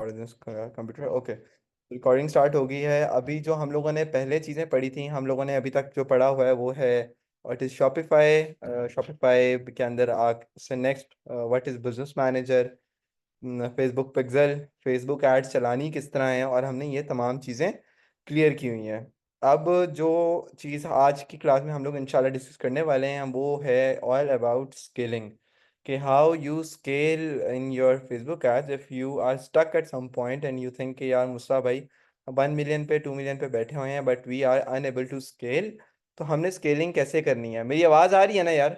Computer okay. Recording start हो गई है। अभी जो हम लोगों ने पहले चीज़ें पढ़ी थी, हम लोगों ने अभी तक जो पढ़ा हुआ है वो है व्हाट इज़ शॉपिफाई। शॉपिफाई के अंदर आग से next what is business manager, Facebook pixel, Facebook ads चलानी किस तरह है, और हमने ये तमाम चीज़ें क्लियर की हुई हैं। अब जो चीज़ आज की क्लास में हम लोग इंशाल्लाह डिस्कस करने वाले हैं वो है ऑल अबाउट स्केलिंग, कि how you scale in your Facebook ads if you are stuck at some point and you think कि यार मुस्ता भाई 1 मिलियन पे 2 मिलियन पे बैठे हुए हैं but we are unable to scale. तो हमने स्केलिंग कैसे करनी है? मेरी आवाज़ आ रही है ना यार?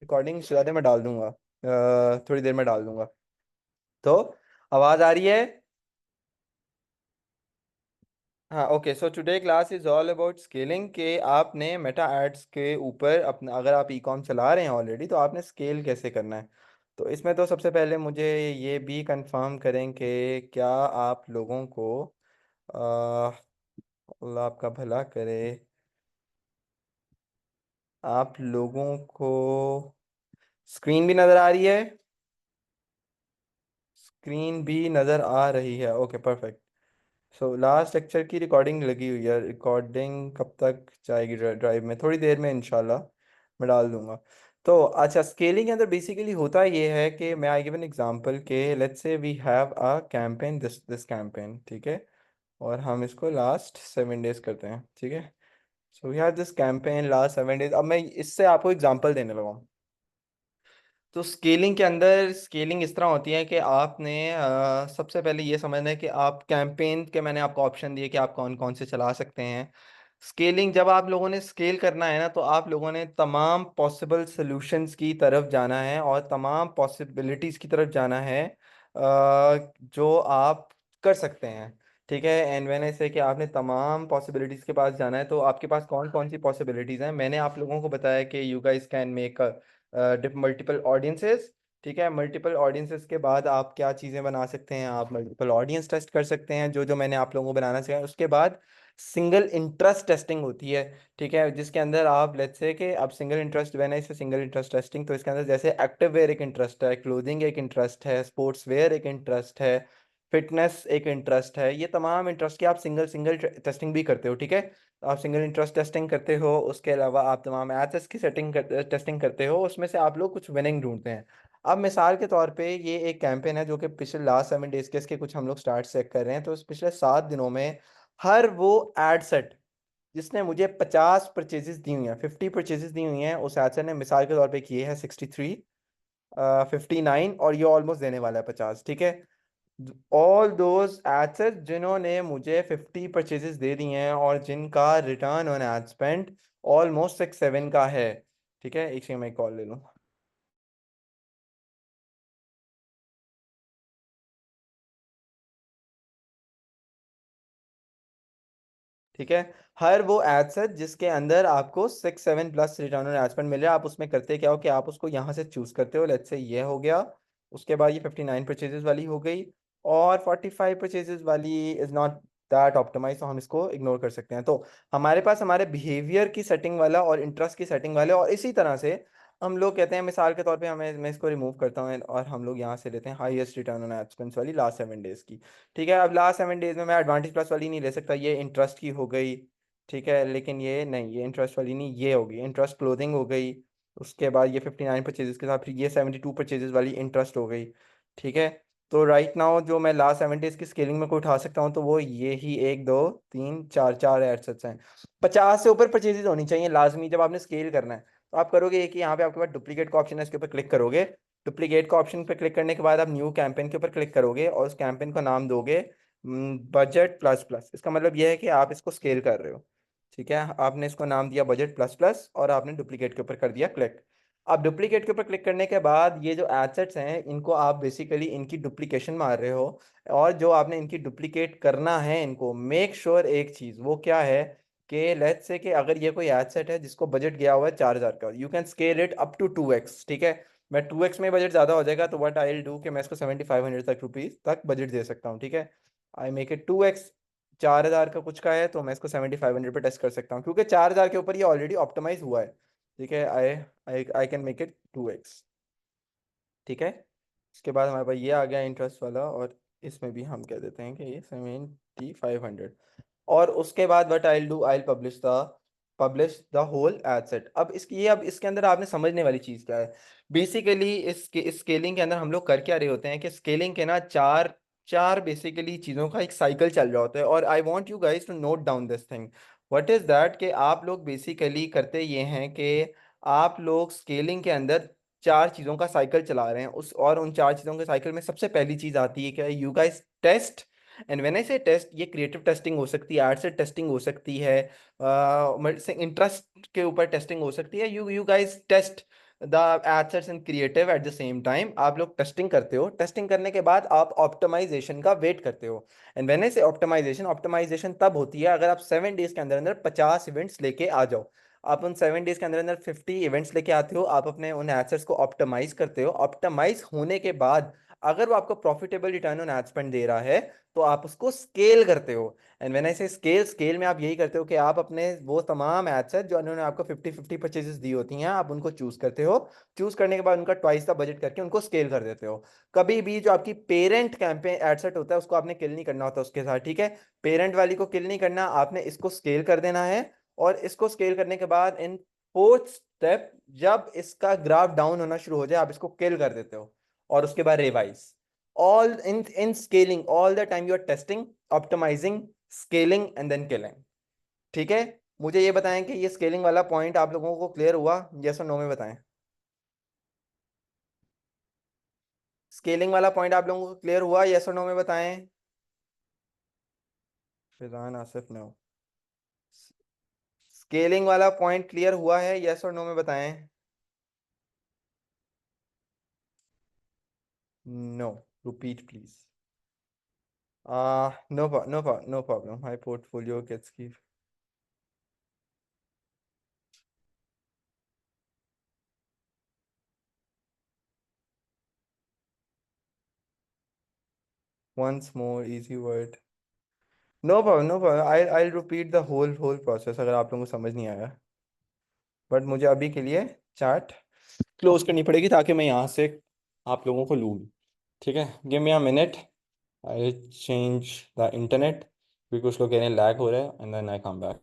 रिकॉर्डिंग ज़्यादा मैं डाल दूंगा, थोड़ी देर में डाल दूंगा। तो आवाज आ रही है? हाँ okay. So today class is all about scaling, के आपने मेटा एड्स के ऊपर अपना, अगर आप ई कॉम चला रहे हैं ऑलरेडी, तो आपने स्केल कैसे करना है। तो इसमें तो सबसे पहले मुझे ये भी कंफर्म करें कि क्या आप लोगों को अल्लाह आपका भला करे, आप लोगों को स्क्रीन भी नज़र आ रही है? स्क्रीन भी नज़र आ रही है, okay perfect. So last lecture की रिकॉर्डिंग लगी हुई है। रिकॉर्डिंग कब तक जाएगी? ड्राइव में थोड़ी देर में इंशाल्लाह मैं डाल दूंगा। तो अच्छा, स्केलिंग के अंदर बेसिकली होता ये है कि मैं आई गिव एन एग्जांपल के let's say we have a campaign, this this campaign, ठीक है, और हम इसको लास्ट 7 डेज करते हैं, ठीक है। So we have this campaign last 7 days. अब मैं इससे आपको एग्जांपल देने लगा हूँ। तो स्केलिंग के अंदर स्केलिंग इस तरह होती है कि आपने सबसे पहले ये समझना है कि आप कैंपेन के, मैंने आपको ऑप्शन दिए कि आप कौन कौन से चला सकते हैं। स्केलिंग, जब आप लोगों ने स्केल करना है ना, तो आप लोगों ने तमाम पॉसिबल सॉल्यूशंस की तरफ जाना है और तमाम पॉसिबिलिटीज़ की तरफ जाना है जो आप कर सकते हैं, ठीक है। एंड व्हेन आई से कि आपने तमाम पॉसिबिलिटीज़ के पास जाना है, तो आपके पास कौन कौन सी पॉसिबिलिटीज़ हैं मैंने आप लोगों को बताया कि you guys can make multiple audiences, ठीक है। मल्टीपल ऑडियंसेस के बाद आप क्या चीज़ें बना सकते हैं? आप मल्टीपल ऑडियंस टेस्ट कर सकते हैं, जो जो मैंने आप लोगों को बनाना सिखाया। उसके बाद सिंगल इंटरेस्ट टेस्टिंग होती है, ठीक है, जिसके अंदर आप लेट्स से कि अब सिंगल इंटरेस्ट, व्हेन आई से सिंगल इंटरेस्ट टेस्टिंग, तो इसके अंदर जैसे एक्टिव वेयर एक इंटरेस्ट है, क्लोथिंग एक इंटरेस्ट है, स्पोर्ट्स वेयर एक इंटरेस्ट है, फिटनेस एक इंटरेस्ट है। ये तमाम इंटरेस्ट की आप सिंगल सिंगल टेस्टिंग भी करते हो, ठीक है। आप सिंगल इंटरेस्ट टेस्टिंग करते हो, उसके अलावा आप तमाम एसेस की टेस्टिंग करते हो, उसमें से आप लोग कुछ विनिंग ढूंढते हैं। अब मिसाल के तौर पे ये एक कैंपेन है जो कि पिछले लास्ट 7 डेज के इसके कुछ हम लोग स्टार्ट चेक कर रहे हैं। तो इस पिछले 7 दिनों में हर वो एड सेट जिसने मुझे 50 परचेजेस दी हुई हैं, 50 परचेजेस दी हुई हैं, उस एड सेट ने मिसाल के तौर पे किए हैं 63, 59, और ये ऑलमोस्ट देने वाला है 50, ठीक है। ऑल दोज एसेट्स जिन्होंने मुझे 50 परचेजेस दे दी हैं और जिनका return on ad spend almost 6-7 का है, ठीक है। एक सेकंड मैं कॉल ले लूँ, ठीक है। हर वो एड्स है जिसके अंदर आपको 6-7 plus return on ad spend मिल रहा है। आप उसमें करते क्या हो कि आप उसको यहाँ से चूज करते हो, लेट्स से ये हो गया, उसके बाद ये 59 परचेजेस वाली हो गई, और 45 परचेजेस वाली इज नॉट दैट ऑप्टिमाइज, तो हम इसको इग्नोर कर सकते हैं। तो हमारे पास हमारे बिहेवियर की सेटिंग वाला और इंटरेस्ट की सेटिंग वाले, और इसी तरह से हम लोग कहते हैं, मिसाल के तौर पे हमें, मैं इसको रिमूव करता हूँ और हम लोग यहाँ से लेते हैं highest return on ad spend वाली लास्ट 7 डेज की, ठीक है। अब लास्ट 7 डेज में मैं एडवांटेज प्लस वाली नहीं ले सकता, ये इंटरेस्ट की हो गई, ठीक है। लेकिन ये नहीं, ये इंटरेस्ट वाली नहीं, ये होगी इंटरेस्ट क्लोथिंग हो गई। उसके बाद ये 59 परचेजेस के साथ फिर ये 72 परचेजेस वाली इंटरेस्ट हो गई, ठीक है। तो राइट नाउ जो मैं लास्ट 7 डेज की स्केलिंग में को उठा सकता हूँ, तो वो ये ही 1 2 3 4 4 एडसेट्स हैं। 50 से ऊपर परचेजेस होनी चाहिए लाजमी जब आपने स्केल करना है। तो आप करोगे एक, यहाँ पे आपके पास डुप्लीकेट का ऑप्शन है, इसके ऊपर क्लिक करोगे। डुप्लीकेट का ऑप्शन पे क्लिक करने के बाद आप न्यू कैंपेन के ऊपर क्लिक करोगे और उस कैंपेन का नाम दोगे बजट प्लस प्लस। इसका मतलब यह है कि आप इसको स्केल कर रहे हो, ठीक है। आपने इसको नाम दिया बजट प्लस प्लस और आपने डुप्लीकेट के ऊपर कर दिया क्लिक। अब डुप्लीकेट के ऊपर क्लिक करने के बाद ये जो एसेट्स हैं इनको आप बेसिकली इनकी डुप्लीकेशन मार रहे हो, और जो आपने इनकी डुप्लीकेट करना है इनको मेक श्योर एक चीज़ वो क्या है, कि लेट्स से कि अगर ये कोई एसेट है जिसको बजट गया हुआ है 4,000 का, you can scale it up to 2x, ठीक है। मैं 2x में बजट ज़्यादा हो जाएगा तो व्हाट आई विल डू कि मैं इसको 7,500 तक रुपीज़ तक बजट दे सकता हूँ, ठीक है। I make it 2x। 4,000 का कुछ का है तो मैं इसको 7,500 पे टेस्ट कर सकता हूँ, क्योंकि 4,000 के ऊपर ये ऑलरेडी ऑप्टिमाइज हुआ है, ठीक है। I I can make it 2x, ठीक है। इसके बाद हमारे पास ये आ गया इंटरेस्ट वाला, और इसमें भी हम कह देते हैं कि ये 7500। और उसके बाद what I do, I publish the whole ad set. अब इसके अंदर आपने समझने वाली चीज़ क्या है। बेसिकली इस स्केलिंग के अंदर हम लोग कर क्या रहे होते हैं कि स्केलिंग के ना चार चार बेसिकली चीज़ों का एक साइकिल चल रहा होता है। और I want you guys to note down this thing. What is that कि आप लोग बेसिकली करते ये हैं कि आप लोग स्केलिंग के अंदर चार चीज़ों का साइकिल चला रहे हैं उस, और उन चार चीज़ों के साइकिल में सबसे पहली चीज़ आती है क्या, you guys test. And when I say test, ये क्रिएटिव टेस्टिंग हो सकती है, एड टेस्टिंग हो सकती है, इंटरेस्ट के ऊपर टेस्टिंग हो सकती है। You you guys test the assets and creative at the same time. आप लोग टेस्टिंग करते हो, टेस्टिंग करने के बाद आप ऑप्टिमाइजेशन का वेट करते हो। एंड व्हेन आई से ऑप्टिमाइजेशन, ऑप्टिमाइजेशन तब होती है अगर आप 7 डेज के अंदर अंदर 50 इवेंट्स लेके आ जाओ। आप उन 7 डेज के अंदर अंदर 50 इवेंट्स लेके आते हो, आप अपने उन एसेट्स को ऑप्टिमाइज करते हो। ऑप्टिमाइज होने के बाद अगर वो आपको profitable return on ad spend दे रहा है तो आप उसको स्केल करते हो। एंड व्हेन आई से स्केल, स्केल में आप यही करते हो कि आप अपने वो तमाम एसेट जो उन्होंने आपको 50-50 परचेजेस दी होती हैं, आप उनको चूज करते हो। चूज करने के बाद उनका ट्वाइस का बजट करके उनको स्केल कर देते हो। कभी भी जो आपकी पेरेंट कैंपेन एडसेट होता है उसको आपने किल नहीं करना होता उसके साथ, ठीक है। पेरेंट वाली को किल नहीं करना, आपने इसको स्केल कर देना है। और इसको स्केल करने के बाद इन फोर्थ स्टेप, जब इसका ग्राफ डाउन होना शुरू हो जाए आप इसको किल कर देते हो। और उसके बाद revise. All in scaling all the time you are testing, optimising, scaling and then killing. ठीक है। मुझे ये बताएं कि ये स्केलिंग वाला पॉइंट आप लोगों को क्लियर हुआ, यस और नो में बताएं। स्केलिंग वाला पॉइंट आप लोगों को क्लियर हुआ, यस और नो में बताएं। फिजान, आसिफ, नो। स्केलिंग वाला पॉइंट क्लियर हुआ है, यस और नो में बताएं। No. Repeat please. No problem. My portfolio gets give once more easy word. No problem, no problem. I'll repeat the whole process अगर आप लोगों को समझ नहीं आया। बट मुझे अभी के लिए चैट क्लोज करनी पड़ेगी ताकि मैं यहाँ से आप लोगों को लूँ। ठीक है, give me a minute. I change the internet क्योंकि कुछ लोग कह रहे हैं लैग हो रहा है, and then I come back.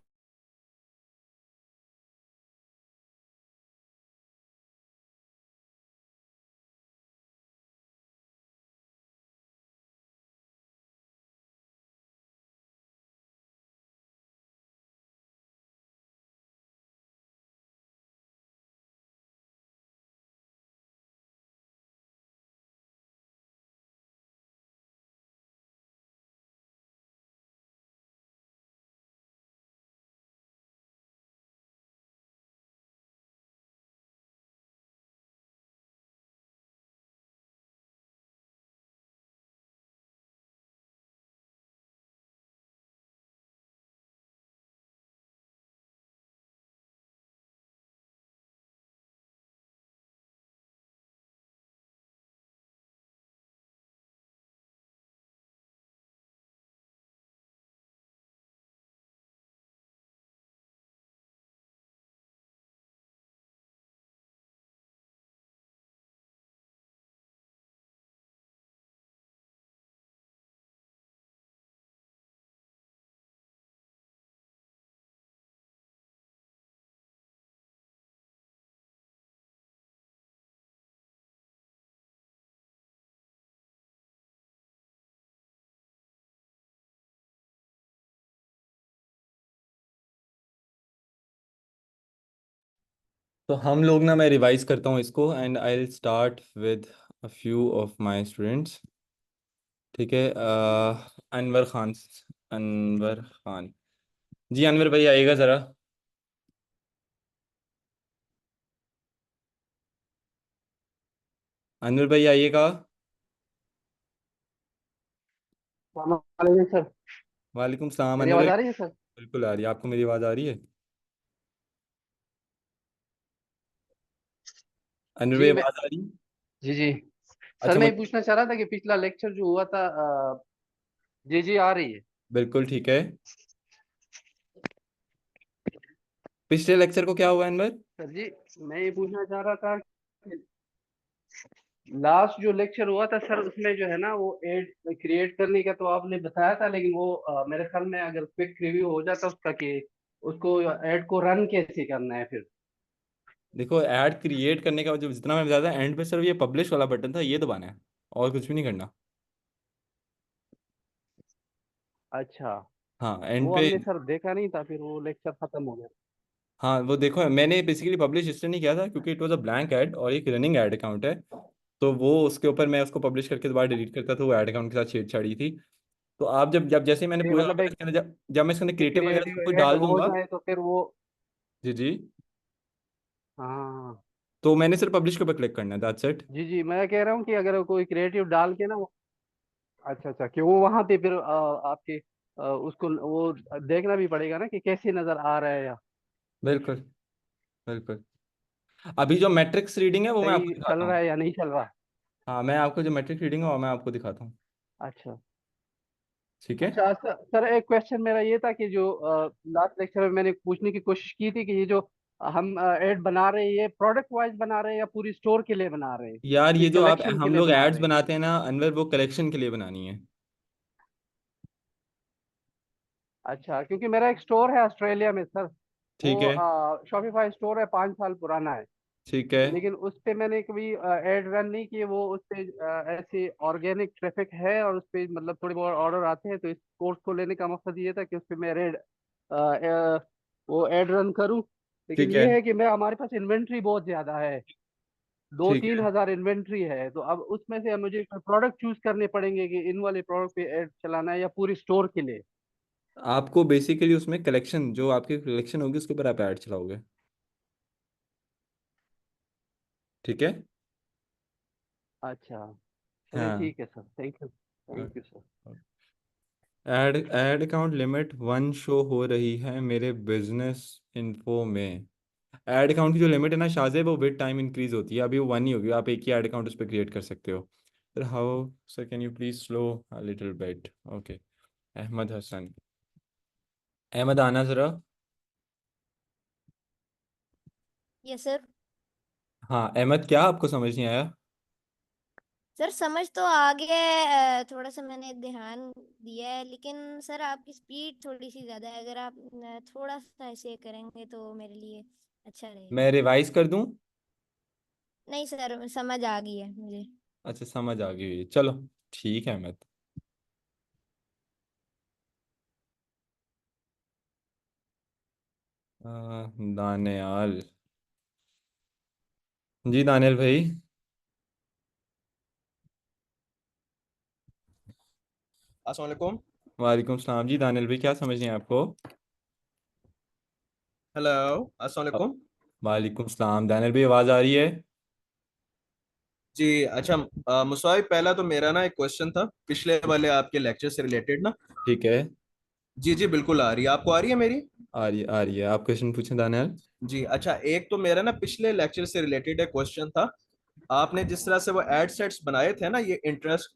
तो हम लोग ना, मैं रिवाइज करता हूँ इसको, and I will start with a few of my students. ठीक है, अनवर खान। अनवर खान। जी अनवर भाई आइएगा ज़रा। अनवर भाई आइएगा। वालेकुम सर। वालेकुम सलाम मेरी अनवर आवाज़ भाई। आ रही है सर? बिल्कुल आ रही है, आपको मेरी आवाज़ आ रही है? अनवर भाई जी मैं आवाज़ आ रही है? जी जी सर, अच्छा मैं मुझे। ये पूछना चाह रहा था कि पिछला लेक्चर जो हुआ था। जी जी आ रही है। बिल्कुल ठीक है। पिछले लेक्चर को क्या हुआ अनवर? सर जी मैं ये पूछना चाह रहा था लास्ट जो लेक्चर हुआ था सर, उसमें जो है ना वो एड क्रिएट करने का तो आपने बताया था, लेकिन वो मेरे ख्याल में अगर क्विक रिव्यू हो जाता उसका कि उसको एड को रन कैसे करना है फिर। देखो ऐड क्रिएट करने का जो जितना मैं बताया था एंड पे सिर्फ ये पब्लिश वाला बटन था, ये दबाना है और कुछ भी नहीं करना। अच्छा। हाँ एंड वो पे। हमने सर देखा नहीं था, फिर वो लेक्चर खत्म हो गया। हाँ वो देखो मैंने बेसिकली पब्लिश इसलिए नहीं किया था क्योंकि it was a blank add और एक रनिंग ऐड अकाउंट है। तो वो उसके ऊपर मैं उसको पब्लिश करके दोबारा डिलीट करता था, वो ऐड अकाउंट के साथ छेड़छाड़ी थी। तो आप जब जब जैसे ही मैंने ये पूरे मतलब एक इसके अंदर जब मैं इसके अंदर क्रिएटिव वगैरह सब कुछ क्रिएटिव एड डाल हो दूंगा। जाए तो फिर वो। जी जी। हाँ। तो मैंने सिर्फ पब्लिश के ऊपर क्लिक करना है, दैट्स इट। जी जी, मैं कह रहा हूँ कि अगर कोई क्रिएटिव डाल के ना वो। अच्छा अच्छा, कि वो वहां पे फिर आपके उसको वो देखना भी पड़ेगा ना कि कैसे नजर आ रहा है, या बिल्कुल बिल्कुल। अभी जो मैट्रिक्स रीडिंग है वो मैं आपको सही चल दिखाता रहा हूँ। है या नहीं चल रहा। हाँ मैं आपको जो मैट्रिक्स रीडिंग है वो मैं आपको दिखाता हूँ। अच्छा ठीक है। अच्छा सर, सर एक क्वेश्चन मेरा ये था कि जो लास्ट लेक्चर में मैंने पूछने की कोशिश की थी कि ये जो हम ऐड बना रहे हैं, ये प्रोडक्ट वाइज बना रहे हैं या पूरी स्टोर के लिए बना रहे हैं, यार पूरी ये जो आप कलेक्शन के हम लिए लोग बना एड्स रहे हैं। बनाते हैं ना अनवर, वो कलेक्शन के लिए बनानी है। अच्छा, क्योंकि मेरा एक स्टोर है ऑस्ट्रेलिया में सर। ठीक है। वो शॉपिफाई स्टोर है, 5 साल पुराना है। ठीक है। लेकिन उस पे मैंने कभी एड रन नहीं किए। वो उस पे ऐसे ऑर्गेनिक ट्रैफिक है, और उस पे मतलब थोड़े बहुत ऑर्डर आते हैं, तो इस कोर्स को लेने का मकसद ये था कि उस पे मैं वो एड रन करूं। लेकिन ठीक है। ये है कि मैं हमारे पास इन्वेंट्री बहुत ज्यादा है, दो ठीक तीन है। हजार इन्वेंट्री है। तो अब उसमें से मुझे प्रोडक्ट चूज करने पड़ेंगे कि इन वाले प्रोडक्ट पे एड चलाना है या पूरी स्टोर के लिए। आपको बेसिकली उसमें कलेक्शन, जो आपकी कलेक्शन होगी उसके ऊपर आप ऐड चलाओगे। ठीक है। अच्छा, चलिए हाँ। ठीक है sir, thank you sir. Add add account limit one show हो रही है मेरे बिजनेस इन्फो में। ऐड अकाउंट की जो लिमिट है ना शाहजेब, वो विद टाइम इंक्रीज होती है, अभी वो वन ही होगी, आप एक ही ऐड अकाउंट उस पर क्रिएट कर सकते हो। Sir how sir can you please slow a little bit. Okay. Ahmed Hasan. Ahmed आना जरा। Yes sir. हाँ अहमद, क्या आपको समझ नहीं आया? सर समझ तो आ गया है, थोड़ा सा मैंने ध्यान दिया है, लेकिन सर आपकी स्पीड थोड़ी सी ज़्यादा है। अगर आप थोड़ा सा ऐसे करेंगे तो मेरे लिए अच्छा रहेगा। मैं रिवाइज कर दूं? नहीं सर, समझ आ गई है मुझे। अच्छा समझ आ गई, चलो ठीक है अहमद। दानियाल। जी दानियाल भाई। अस्सलाम वालेकुम। वालेकुम सलाम जी दानियाल भाई, क्या समझ नहीं है आपको? हेलो। अस्सलाम वालेकुम। वालेकुम सलाम दानियाल भाई, आवाज़ आ रही है? जी अच्छा, मुसाहिब पहला तो मेरा ना एक क्वेश्चन था पिछले वाले आपके लेक्चर से रिलेटेड ना। ठीक है। जी जी बिल्कुल आ रही है, आपको आ रही है मेरी? आ रही है, आप क्वेश्चन पूछें दानियाल। जी अच्छा, एक तो मेरा ना पिछले लेक्चर से रिलेटेड एक क्वेश्चन था। आपने जिस तरह से वो एड सेट्स बनाए थे ना, ये इंटरेस्ट,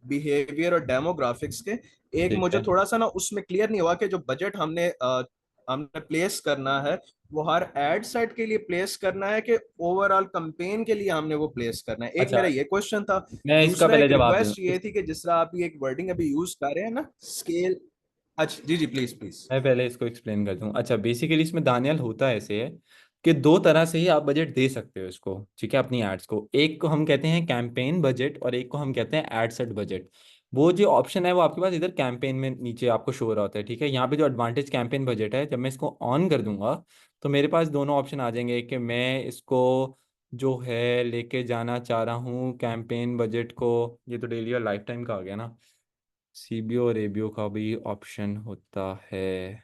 बिहेवियर और डेमोग्राफिक्स के, एक ठीक मुझे है। थोड़ा सा ना उसमें क्लियर नहीं हुआ कि जो बजट हमने प्लेस करना है, वो हर एड सेट के लिए प्लेस करना है कि ओवरऑल कंपेन के लिए हमने वो प्लेस करना है। एक अच्छा मेरा ये क्वेश्चन था। मैं इसका दूसरा पहले एक जवाब दूं। रिक्वेस्ट ये थी कि जिस तरह आप ये एक वर्डिंग अभी यूज कर रहे हैं ना, स्केल। अच्छा जी जी, प्लीज प्लीज। मैं पहले इसको एक्सप्लेन कर दूं। अच्छा बेसिकली इसमें दानियाल होता ऐसे है कि दो तरह से ही आप बजट दे सकते हो इसको, ठीक है, अपनी एड्स को। एक को हम कहते हैं कैंपेन बजट और एक को हम कहते हैं एड सेट बजट। वो जो ऑप्शन है वो आपके पास इधर कैंपेन में नीचे आपको शो हो रहा होता है, ठीक है। यहाँ पे जो एडवांटेज कैंपेन बजट है, जब मैं इसको ऑन कर दूंगा तो मेरे पास दोनों ऑप्शन आ जाएंगे कि मैं इसको जो है लेके जाना चाह रहा हूँ कैंपेन बजट को। ये तो डेली और लाइफ टाइम का आ गया ना। सीबीओ और एबीओ का भी ऑप्शन होता है,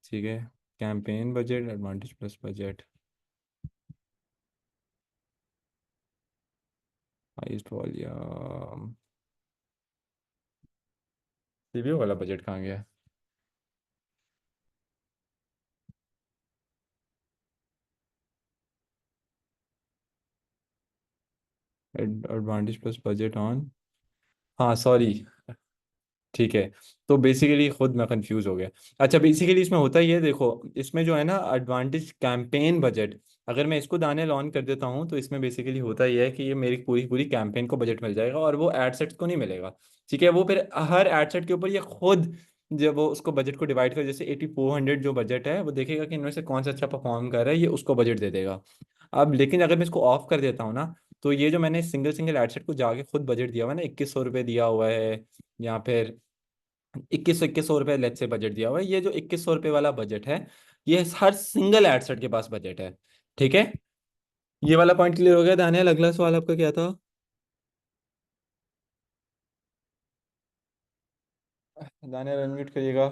ठीक है। Campaign budget, advantage plus budget, highest volume. CBO वाला बजट कहाँ गया? Advantage plus budget on. हाँ सॉरी, ठीक है। तो बेसिकली खुद मैं कंफ्यूज हो गया। अच्छा, बेसिकली इसमें होता ही है, देखो इसमें जो है ना एडवांटेज कैंपेन बजट, अगर मैं इसको दाने ऑन कर देता हूँ तो इसमें बेसिकली होता ही है कि ये मेरी पूरी पूरी कैंपेन को बजट मिल जाएगा और वो एड सेट्स को नहीं मिलेगा। ठीक है, वो फिर हर एड सेट के ऊपर ये खुद जब वो उसको बजट को डिवाइड कर, जैसे 8400 जो बजट है वो देखेगा कि इनमें से कौन सा अच्छा परफॉर्म कर रहा है, ये उसको बजट दे देगा। अब लेकिन अगर मैं इसको ऑफ कर देता हूँ ना, तो ये जो मैंने सिंगल सिंगल एड सेट को जाके खुद बजट दिया हुआ है ना, 2100 रुपये दिया हुआ है, या फिर 2100 रुपये लेट से बजट दिया हुआ है, ये जो 2100 रुपये वाला बजट है ये हर सिंगल एडसेट के पास बजट है। ठीक है, ये वाला पॉइंट क्लियर हो गया दानियल? अगला सवाल आपका क्या था? दानियल अनम्यूट करिएगा।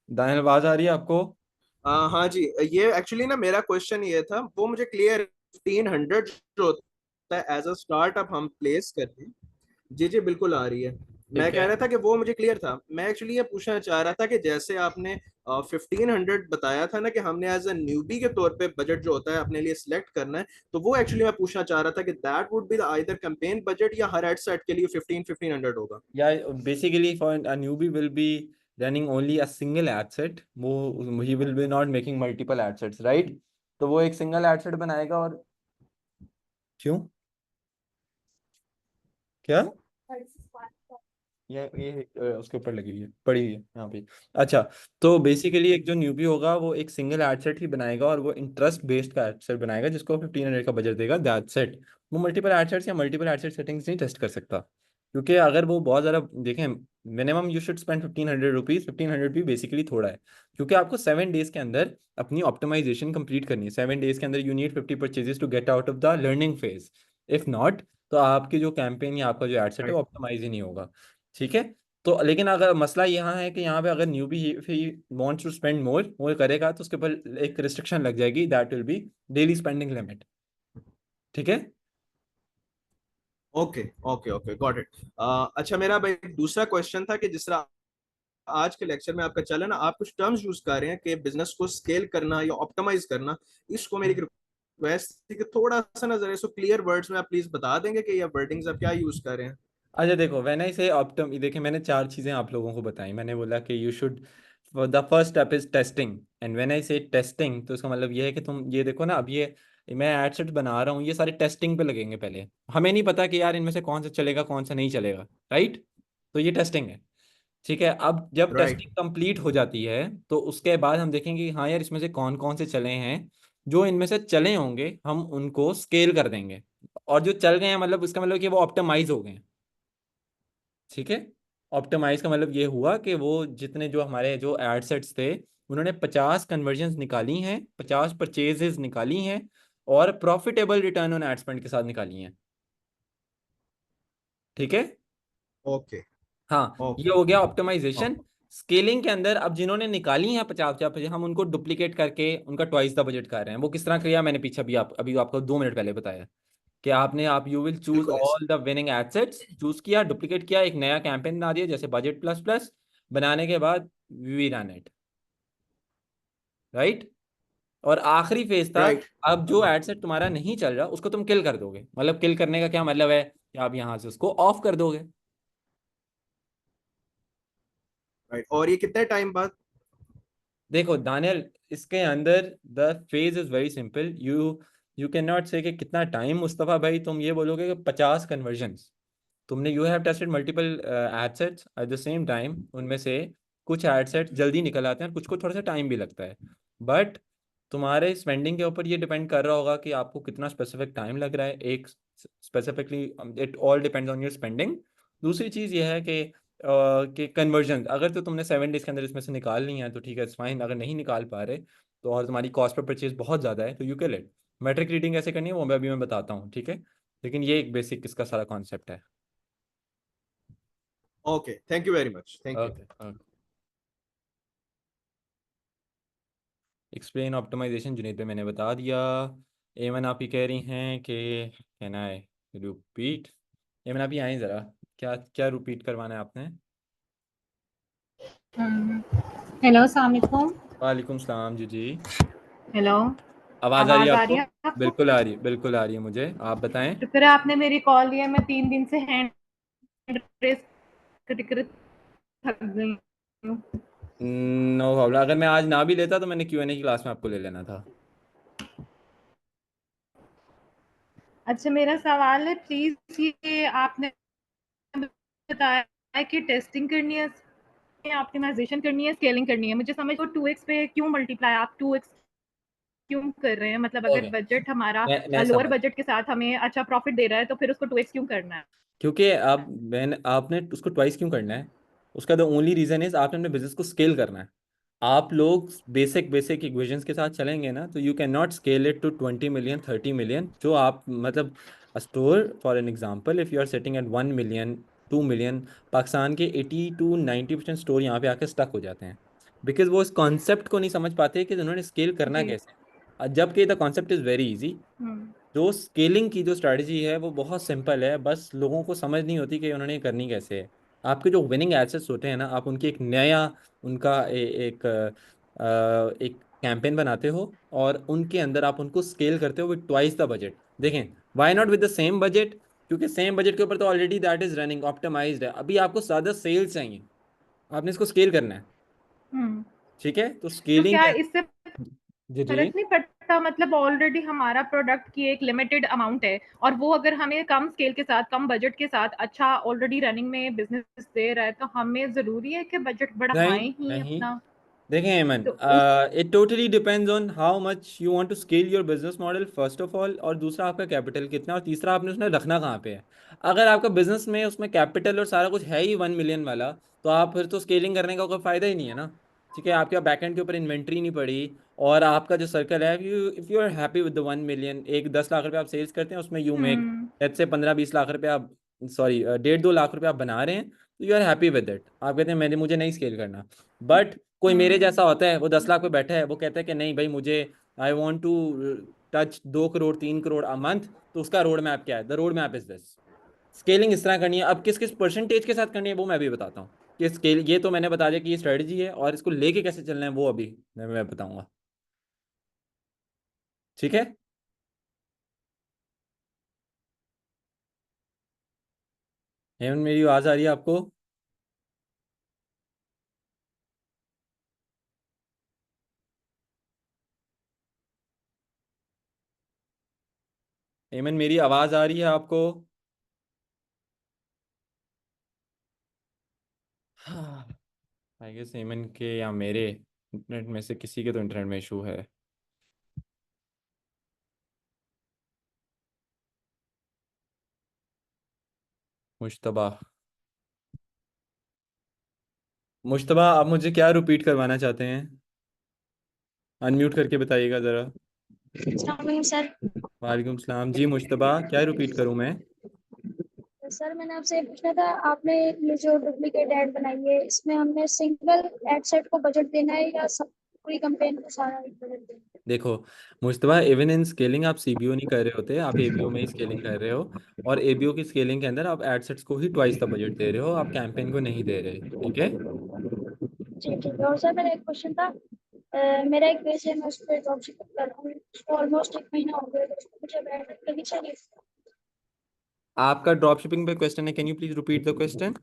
दानियल आवाज आ रही है आपको? हाँ जी, ये एक्चुअली ना मेरा क्वेश्चन ये था, वो मुझे क्लियर 1500 जो होता है एज अ स्टार्टअप हम प्लेस करते हैं। जी जी बिल्कुल आ रही है। मैं ठीक कह है। रहा था कि वो मुझे क्लियर था। मैं एक्चुअली ये पूछना चाह रहा था कि जैसे आपने 1500 बताया था ना कि हमने एज अ न्यूबी के तौर पे बजट जो होता है अपने लिए सिलेक्ट करना है, तो वो एक्चुअली मैं पूछना चाह रहा था कि that would be either campaign budget या हर एड सेट के लिए 1500 होगा। या basically for a newbie will be running only a single ad set, वो he will be not making multiple ad sets, right? तो वो एक सिंगल एड सेट बनाएगा और क्यों, क्या? उसके ऊपर लगी हुई है, पड़ी हुई है यहाँ पे। अच्छा, तो बेसिकली एक जो न्यूबी होगा वो एक सिंगल एड सेट ही बनाएगा और वो इंटरेस्ट बेस्ड का एड सेट बनाएगा जिसको 1500 का बजट देगा, दैट सेट। वो मल्टीपल एड सेट्स या मल्टीपल एड सेट सेटिंग्स नहीं टेस्ट कर सकता, क्योंकि अगर वो बहुत ज़्यादा देखें, minimum you should spend 1500 rupees. 1500 भी बेसिकली थोड़ा है, क्योंकि आपको 7 डेज के अंदर अपनी ऑप्टिमाइजेशन कंप्लीट करनी है। 7 डेज के अंदर you need 50 purchases to get out of the learning phase. If not, तो आपकी जो कैंपेन या आपका जो एड सेट है वो राइट। ऑप्टिमाइज ही नहीं होगा। ठीक है, तो लेकिन अगर मसला यहाँ है कि यहाँ पे अगर newbie he wants to spend more more करेगा तो उसके ऊपर एक रिस्ट्रिक्शन लग जाएगी, that will be daily spending limit. ठीक है। Okay okay okay got it. अच्छा, मेरा भाई दूसरा क्वेश्चन था कि जिस तरह आज के लेक्चर में आपका चला ना, आप कुछ टर्म्स यूज कर रहे हैं कि बिजनेस को स्केल करना या ऑप्टिमाइज करना। इसको मेरी रिक्वेस्ट थी कि थोड़ा सा ना जरा इसको क्लियर वर्ड्स में आप प्लीज बता देंगे कि ये वर्डिंग्स आप क्या यूज कर रहे हैं। अच्छा देखो, व्हेन आई से ऑप्टम, देखिए मैंने 4 चीज़ें आप लोगों को बताई। मैंने बोला कि you should, the first step is testing, and when I से टेस्टिंग तो इसका मतलब ये है कि तुम ये देखो ना, अब ये मैं एड सेट बना रहा हूँ, ये सारे टेस्टिंग पे लगेंगे पहले। हमें नहीं पता कि यार इनमें से कौन सा चलेगा कौन सा नहीं चलेगा, राइट? तो ये टेस्टिंग है। ठीक है, अब जब राइट। टेस्टिंग कंप्लीट हो जाती है तो उसके बाद हम देखेंगे कि हाँ यार इसमें से कौन कौन से चले हैं। जो इनमें से चले होंगे हम उनको स्केल कर देंगे, और जो चल गए हैं मतलब इसका मतलब कि वो ऑप्टिमाइज हो गए हैं। ठीक है, ऑप्टिमाइज का मतलब ये हुआ कि वो जितने जो हमारे जो एड सेट्स थे उन्होंने 50 कन्वर्जन्स निकाली हैं, 50 परचेजेस निकाली हैं, और profitable return on ad spend के साथ निकाली हैं। ठीक है। ओके हाँ, ये ओके हो गया ऑप्टिमाइजेशन। ओके। स्केलिंग के अंदर अब जिन्होंने निकाली है 50 50, हम उनको डुप्लीकेट करके उनका ट्वाइस द बजट कर रहे हैं। वो किस तरह किया मैंने पीछे अभी आपको 2 मिनट पहले बताया कि आप यू विल चूज बिल्कुल yes. All the winning assets, choose किया, डुप्लीकेट किया, एक नया कैंपेन बना दिया जैसे बजट प्लस प्लस, बनाने के बाद वी रन इट, राइट? और आखिरी फेज था, राइट अब जो एडसेट तुम्हारा नहीं चल रहा उसको तुम किल कर दोगे। मतलब किल करने का क्या मतलब है कि आप यहाँ से उसको ऑफ कर दोगे। राइट। और ये कितने टाइम बाद। देखो दानियल, इसके अंदर the phase is very simple. You can not से कि कितना टाइम। मुस्तफ़ा भाई तुम ये बोलोगे कि 50 कन्वर्जन्स तुमने, you have tested multiple ad sets eight the same time, उनमें से कुछ एडसेट्स जल्दी निकल आते हैं और कुछ को थोड़ा सा टाइम भी लगता है। बट तुम्हारे स्पेंडिंग के ऊपर ये डिपेंड कर रहा होगा कि आपको कितना स्पेसिफिक टाइम लग रहा है, एक specifically, it all depends on your spending. दूसरी चीज़ ये है कि कन्वर्जन अगर तो तुमने 7 डेज के अंदर इसमें से निकालनी है तो ठीक है, फाइन। अगर नहीं निकाल पा रहे तो, और तुम्हारी कॉस्ट पर परचेज बहुत ज़्यादा है, तो you can let. Metric reading कैसे करनी है वो मैं बताता हूँ, ठीक है? लेकिन ये एक बेसिक इसका सारा कॉन्सेप्ट है। Okay thank you very much, thank you. Okay okay. Explain optimisation Junaid पे मैंने बता दिया। एमन आप ही कह रही हैं कि कहना है रिपीट। एमन आप ही आए ज़रा, क्या क्या रिपीट करवाना है आपने? हेलो, अस्सलाम वालेकुम। वालेकुम सलाम जी जी। हेलो। आवाज आ रही है आवाज आ आपको? रही है आपको? बिल्कुल आ रही है, बिल्कुल आ रही है मुझे, आप बताएं। तो फिर आपने मेरी कॉल लिया, मैं 3 दिन से हैंड रेस कर थक गई हूँ। नो प्रॉब्लम, अगर मैं आज ना भी लेता तो मैंने Q&A की क्लास में आपको ले लेना था। अच्छा, मेरा सवाल है, प्लीज ये आपने बताया कि टेस्टिंग करनी है, ऑप्टिमाइजेशन करनी है, स्केलिंग करनी है, मुझे समझ को 2x पे क्यों मल्टीप्लाई आप 2x क्यों कर रहे हैं? मतलब अगर ओके, बजट हमारा मैं लोअर समझ, बजट के साथ हमें अच्छा प्रॉफिट दे रहा है, तो फिर उसको 2x क्यों करना है? क्योंकि आप मैंने आपने उसको ट्वाइस क्यों करना है, उसका द ओनली रीजन इज आपने अपने बिजनेस को स्केल करना है। आप लोग बेसिक बेसिक इक्वेशंस के साथ चलेंगे ना, तो you can not scale it to 20 million 30 million. जो आप मतलब store for an example, if you are setting at 1 million 2 million, Pakistan के 80 to 90% स्टोर यहाँ पे आके स्टक हो जाते हैं, बिकॉज वो इस कॉन्सेप्ट को नहीं समझ पाते कि उन्होंने स्केल करना जी। कैसे है। जबकि the concept is very easy. Hmm. जो स्केलिंग की जो स्ट्रैटेजी है वो बहुत सिंपल है, बस लोगों को समझ नहीं होती कि उन्होंने करनी कैसे है। आपके जो विनिंग एसेट्स होते हैं ना, आप उनकी एक नया उनका एक कैंपेन बनाते हो और उनके अंदर आप उनको स्केल करते हो विद ट्वाइस द बजट। देखें, why not with the same budget, क्योंकि सेम बजट के ऊपर तो already that is running optimised है। अभी आपको ज़्यादा सेल्स चाहिए, आपने इसको स्केल करना है। हम्म। ठीक है, तो तो स्केलिंग क्या क्या? इससे जी जी। फर्क नहीं पड़ता? मतलब ऑलरेडी हमारा प्रोडक्ट की एक लिमिटेड अमाउंट है, और वो अगर हमें कम स्केल के साथ, कम बजट के साथ अच्छा ऑलरेडी रनिंग में बिजनेस दे रहा है, तो हमें जरूरी है कि बजट नहीं बढ़ाएं ही नहीं, अपना? देखें हेमन, तो उस it totally depends on how much you want to scale your business model first of all, और दूसरा आपका कैपिटल कितना, और तीसरा आपने उसने रखना कहाँ पे है। अगर आपका बिजनेस में उसमें कैपिटल और सारा कुछ है ही 1 मिलियन वाला, तो आप फिर तो स्केलिंग करने का कोई फायदा ही नहीं है ना। ठीक है, आपके बैकएंड के ऊपर इन्वेंट्री नहीं पड़ी, और आपका जो सर्कल है, if you are happy with the 1 million, एक 10 लाख रुपये आप सेल्स करते हैं, उसमें you make hmm. Let's say 15-20 lakh रुपये आप, सॉरी 1.5-2 लाख रुपये आप बना रहे हैं, तो you are happy with it, आप कहते हैं मैंने मुझे नहीं स्केल करना। बट कोई मेरे हम्म। जैसा होता है, वो 10 लाख पे बैठा है, वो कहता है कि नहीं भाई मुझे I want to touch 2 crore 3 crore a month, तो उसका रोड मैप क्या है? The road map is this. Scaling इस तरह करनी है। अब किस किस परसेंटेज के साथ करनी है वो मैं भी बताता हूँ। कि स्केल, ये तो मैंने बता दिया कि ये स्ट्रेटजी है, और इसको लेके कैसे चलना है वो अभी मैं बताऊंगा। ठीक है। हेमंत, मेरी आवाज आ रही है आपको? हेमंत, मेरी आवाज आ रही है आपको? आई गेस हेमंत के या मेरे इंटरनेट में से किसी के तो इंटरनेट में इशू है। मुश्तबा, मुश्तबा आप मुझे क्या रिपीट करवाना चाहते हैं? अनम्यूट करके बताइएगा ज़रा। सर। वालेकुम सलाम जी। मुश्तबा, क्या रिपीट करूं मैं? सर मैंने आपसे पूछना था, आपने ये जो डुप्लीकेट ऐड बनाई है, इसमें हमने सिंगल ऐड सेट को बजट देना है या सब पूरी कैंपेन को सारा बजट देना है? देखो मुश्तबा, इवन इन स्केलिंग आप सीबीओ नहीं कर रहे होते, आप एबीओ में ही स्केलिंग कर रहे हो। और एबीओ की स्केलिंग के अंदर आप एडसेट्स को ही ट्वाइस द बजट दे रहे हो, आप कैंपेन को नहीं दे रहे। ठीक है। जी ठीक है। और सर मेरा एक क्वेश्चन था, मेरा एक पेज है, मैं उस पर ड्रॉप शिपिंग कर रहा हूँ, उसको ऑलमोस्ट 1 महीना हो गया, तो उसको मुझे बैन करनी चाहिए। आपका ड्रॉप शिपिंग पे क्वेश्चन है, can you please repeat the question?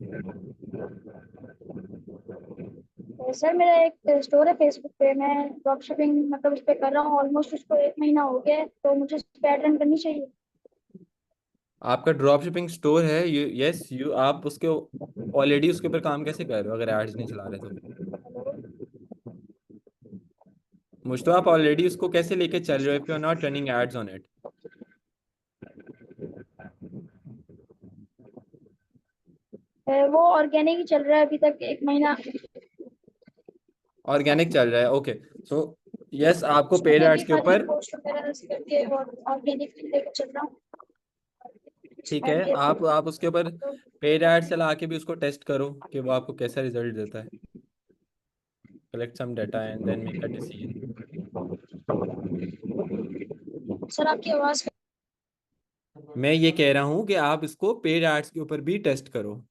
Sir मेरा एक स्टोर है फेसबुक पे, मैं ड्रॉप शिपिंग मतलब उस पर कर रहा हूँ, ऑलमोस्ट उसको 1 महीना हो गया है, तो मुझे उस पर ऐड रन करनी चाहिए। आपका ड्रॉप शिपिंग स्टोर है, यू यस यू आप उसके ऑलरेडी उसके ऊपर काम कैसे कर रहे हो अगर एड्स नहीं चला रहे तो? मुश्तबा, आप ऑलरेडी उसको कैसे लेके चल रहे हो if you are not running ads on it? वो ऑर्गेनिक ही चल रहा है अभी तक 1 महीना। ऑर्गेनिक चल रहा है, ओके। सो यस, आपको उसमें पेड मैं भी एड्स के खाली ऊपर, पोस्ट वगैरह करके और ऑर्गेनिक लेके चल रहा हूँ। ठीक है, ऐड दिया था। आप उसके ऊपर तो पेड एड चला के भी उसको टेस्ट करो कि वो आपको कैसा रिजल्ट देता है। Collect some data and then make a decision. Sir आपकी आवाज मैं ये कह रहा हूँ कि आप इसको पेड एड्स के ऊपर भी टेस्ट करो।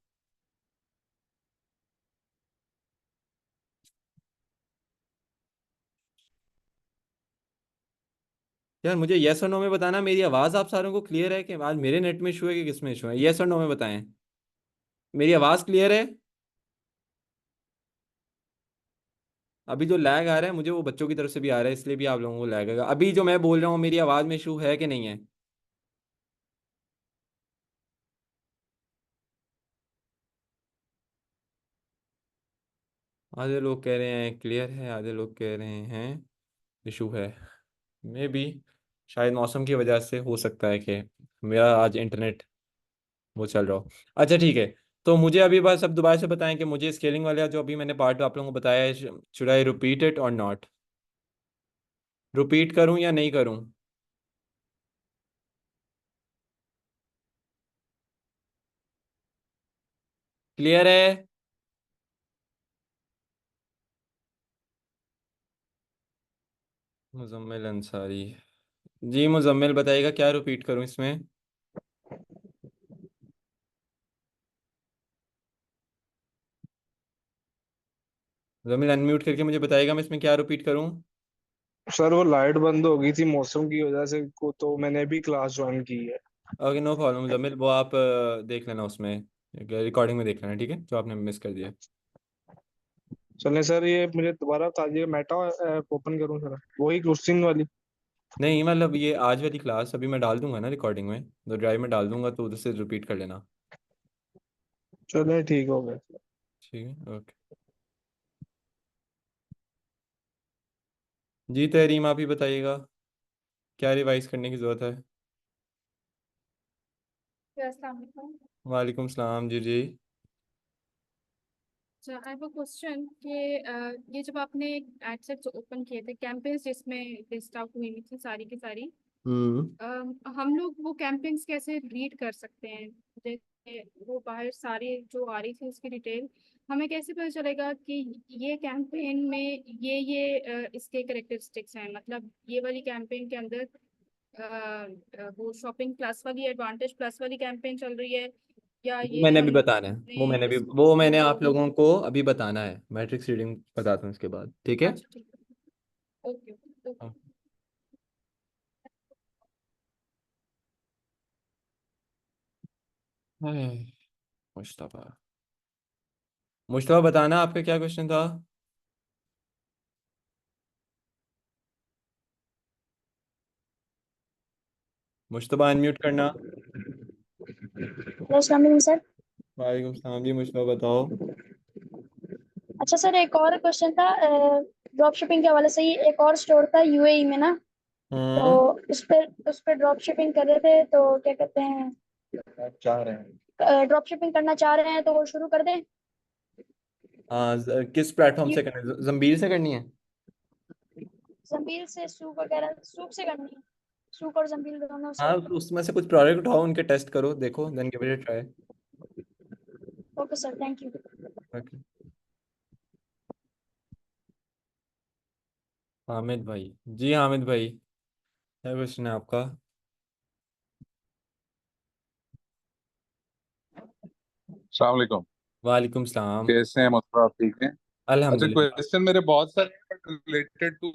यार मुझे यस और नो में बताना, मेरी आवाज़ आप सारों को क्लियर है कि आज मेरे नेट में इशू है कि किस में इशू है? यस और नो में बताएं। मेरी आवाज़ क्लियर है? अभी जो लैग आ रहा है मुझे वो बच्चों की तरफ से भी आ रहा है, इसलिए भी आप लोगों को लैग आएगा। अभी जो मैं बोल रहा हूँ मेरी आवाज़ में इशू है कि नहीं है? आधे लोग कह रहे हैं क्लियर है, आधे लोग कह रहे हैं इशू है। मे बी शायद मौसम की वजह से हो सकता है कि मेरा आज इंटरनेट वो चल रहा हो। अच्छा ठीक है, तो मुझे अभी बस अब दोबारा से बताएं कि मुझे स्केलिंग वाला जो अभी मैंने पार्ट आप लोगों को बताया है, शुड आई रिपीट इट और नॉट? रिपीट करूं या नहीं करूं? क्लियर है? मुजम्मिल अंसारी, जी मुजम्मिल बताइएगा क्या रिपीट करूं इसमें? मुजम्मिल अनम्यूट करके मुझे बताइएगा मैं इसमें क्या रिपीट करूं? सर वो लाइट बंद हो गई थी मौसम की वजह से को, तो मैंने भी क्लास ज्वाइन की है। ओके नो प्रॉब्लम मुजम्मिल, वो आप देख लेना उसमें, रिकॉर्डिंग में देख लेना, ठीक है, जो आपने मिस कर दिया। चलें सर, ये मुझे दोबारा बता दीजिए, मेटा ऐप ओपन करूँ सर, वही क्वेश्चन वाली? नहीं मतलब ये आज वाली क्लास अभी मैं डाल दूंगा ना रिकॉर्डिंग में, तो ड्राइव में डाल दूंगा, तो उधर से रिपीट कर लेना। चलें ठीक हो गया। ठीक है ओके। जी तहरीम आप ही बताइएगा क्या रिवाइज करने की ज़रूरत है? अस्सलाम वालेकुम। वालेकुम सलाम। जी जी। अच्छा, आई हैव अ क्वेश्चन कि ये जब आपने एड सेट्स ओपन किए थे कैंपेन्स जिसमें लिस्ट आउट हुई थी सारी की सारी, हम्म। हम लोग वो कैंपेन्स कैसे रीड कर सकते हैं? जैसे वो बाहर सारी जो आ रही थी उसकी डिटेल, हमें कैसे पता चलेगा कि ये कैंपेन में इसके करेक्टरिस्टिक्स हैं? मतलब ये वाली कैंपेन के अंदर वो शॉपिंग प्लस वाली, एडवांटेज प्लस वाली कैंपेन चल रही है, या वो ये मैंने भी हम बताना है, अपने वो मैंने भी, इस वो मैंने आप लोगों को अभी बताना है, मैट्रिक्स रीडिंग बताता हूँ इसके बाद, ठीक है? अच्छा ठीक है, ओके ओके। हाँ। हाय, मुश्तबा, मुश्तबा बताना आपका क्या क्वेश्चन था? मुश्तबा अनम्यूट करना। अस्सलाम वालेकुम सर। वालेकुम सलाम जी, मुश्तबा बताओ। अच्छा सर, एक और क्वेश्चन था, ड्रॉप शिपिंग के हवाले से ही। एक और स्टोर था यूएई में ना, तो हम्म। उस पर ड्रॉप शिपिंग कर रहे थे, तो क्या कहते हैं, चाह रहे हैं। ड्रॉप शिपिंग करना चाह रहे हैं, तो वो शुरू कर दें? हाँ किस प्लेटफॉर्म ये से करनी है, जंबीर से करनी है? जंबील से, सूप वगैरह, सूप से करनी है, सूप और जंबील दोनों हाँ से। तो उसमें से कुछ प्रोडक्ट उठाओ, उनके टेस्ट करो, देखो, then give it a try. Okay sir, thank you. Okay. Hamid भाई, जी हामिद भाई, क्या क्वेश्चन है आपका? अस्सलाम वालेकुम। वालेकुम सलाम। कैसे हैं मतलब, आप ठीक हैं? अच्छा, अल्हम्दुलिल्लाह। क्वेश्चन मेरे बहुत सारे रिलेटेड टू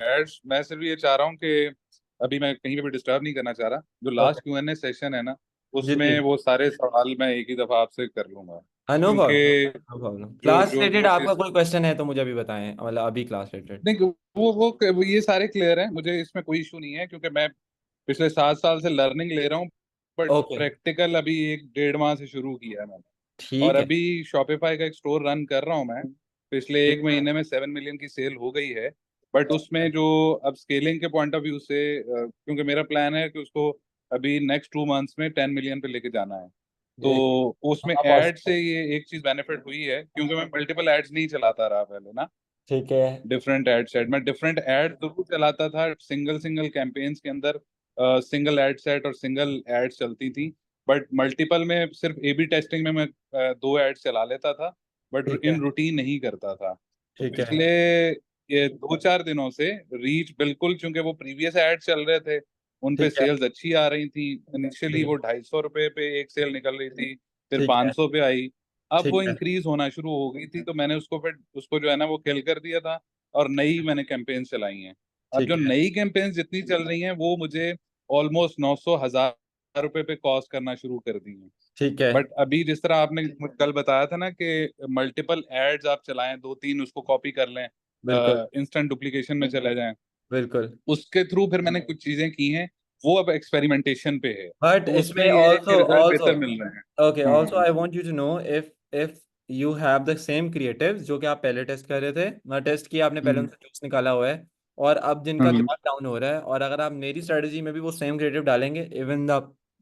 एड्स। मैं सिर्फ ये चाह रहा हूँ कि अभी मैं कहीं पे भी डिस्टर्ब नहीं करना चाह रहा। जो ओके। लास्ट Q&A सेशन है ना, जी जी। उसमें वो सारे सवाल मैं एक ही दफा आपसे कर लूंगा, हाँ नो क्योंकि प्रॉब्लम, नो प्रॉब्लम। जो क्लास जो रिलेटेड जो आपका चीज कोई क्वेश्चन है तो मुझे अभी बताएं, मतलब अभी क्लास रिलेटेड। नहीं, वो ये सारे क्लियर है, मुझे इसमें कोई इशू नहीं है, क्योंकि मैं पिछले 7 साल से लर्निंग ले रहा हूँ। But okay. प्रैक्टिकल अभी 1 डेढ़ माह से शुरू किया है मैंने। और ठीक है। अभी शॉपिफाई का एक स्टोर रन कर रहा हूँ मैं। पिछले ठीक। 1 महीने में 7 मिलियन की सेल हो गई है। बट उसमें जो अब स्केलिंग के पॉइंट ऑफ व्यू से, क्योंकि मेरा प्लान है कि उसको अभी नेक्स्ट 2 मंथ्स में 10 मिलियन पे लेके जाना है। तो एक। उसमें हाँ एड पॉसिबल। से ये एक चीज बेनिफिट हुई है, क्योंकि मैं मल्टीपल एड्स नहीं चलाता रहा पहले ना। ठीक है। डिफरेंट एड सेट, मैं डिफरेंट एड जरूर चलाता था, सिंगल सिंगल कैंपेन्स के अंदर सिंगल एड सेट और सिंगल एड चलती थी। बट मल्टीपल में सिर्फ ए बी टेस्टिंग में मैं 2 एड चला लेता था, बट ठीक है। इन रूटीन नहीं करता था। तो ठीक है। पिछले ये 2 4 दिनों से रीच बिल्कुल, चूंकि वो प्रीवियस एड चल रहे थे, उन पे ठीक है। सेल्स अच्छी आ रही थी। इनिशियली ठीक है। वो 250 रुपए पे एक सेल निकल रही थी, फिर ठीक है। 500 पे आई। अब ठीक वो है। इंक्रीज होना शुरू हो गई थी, तो मैंने उसको फिर उसको जो है ना वो किल कर दिया था, और नई मैंने कैंपेन चलाई हैं। अब ठीक जो है नई कैंपेन्स जितनी चल रही हैं वो मुझे ऑलमोस्ट 900 1000 रुपए पे कॉस्ट करना शुरू कर दी हैं। ठीक है बट अभी जिस तरह आपने कल बताया था ना कि मल्टीपल एड्स आप चलाएं, 2 3 उसको कॉपी कर लें, बिल्कुल इंस्टेंट डुप्लीकेशन में चले जाएं, बिल्कुल। उसके थ्रू फिर मैंने कुछ चीजें की हैं, वो अब एक्सपेरिमेंटेशन पे है, बट तो उसमें इसमें ये है कि ऑल्सो रिजल्ट ऑल्सो बेहतर मिल रहे हैं। ओके, ऑल्सो हाँ। I want you to know if you have the same creatives जो कि आप पहले टेस्ट कर रहे थे ना, टेस्ट किया आपने पहले, हम्म उनसे जूस निकाला हुआ है, और अब जिनका हम्म दिमाग डाउन हो रहा है, और अगर आप मेरी स्ट्रेटजी में भी वो सेम क्रिएटिव डालेंगे,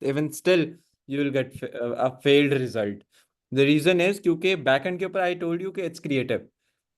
even still you will get a failed result. The reason is क्योंकि बैक एंड के ऊपर आई टोल्ड यू कि इट्स क्रिएटिव,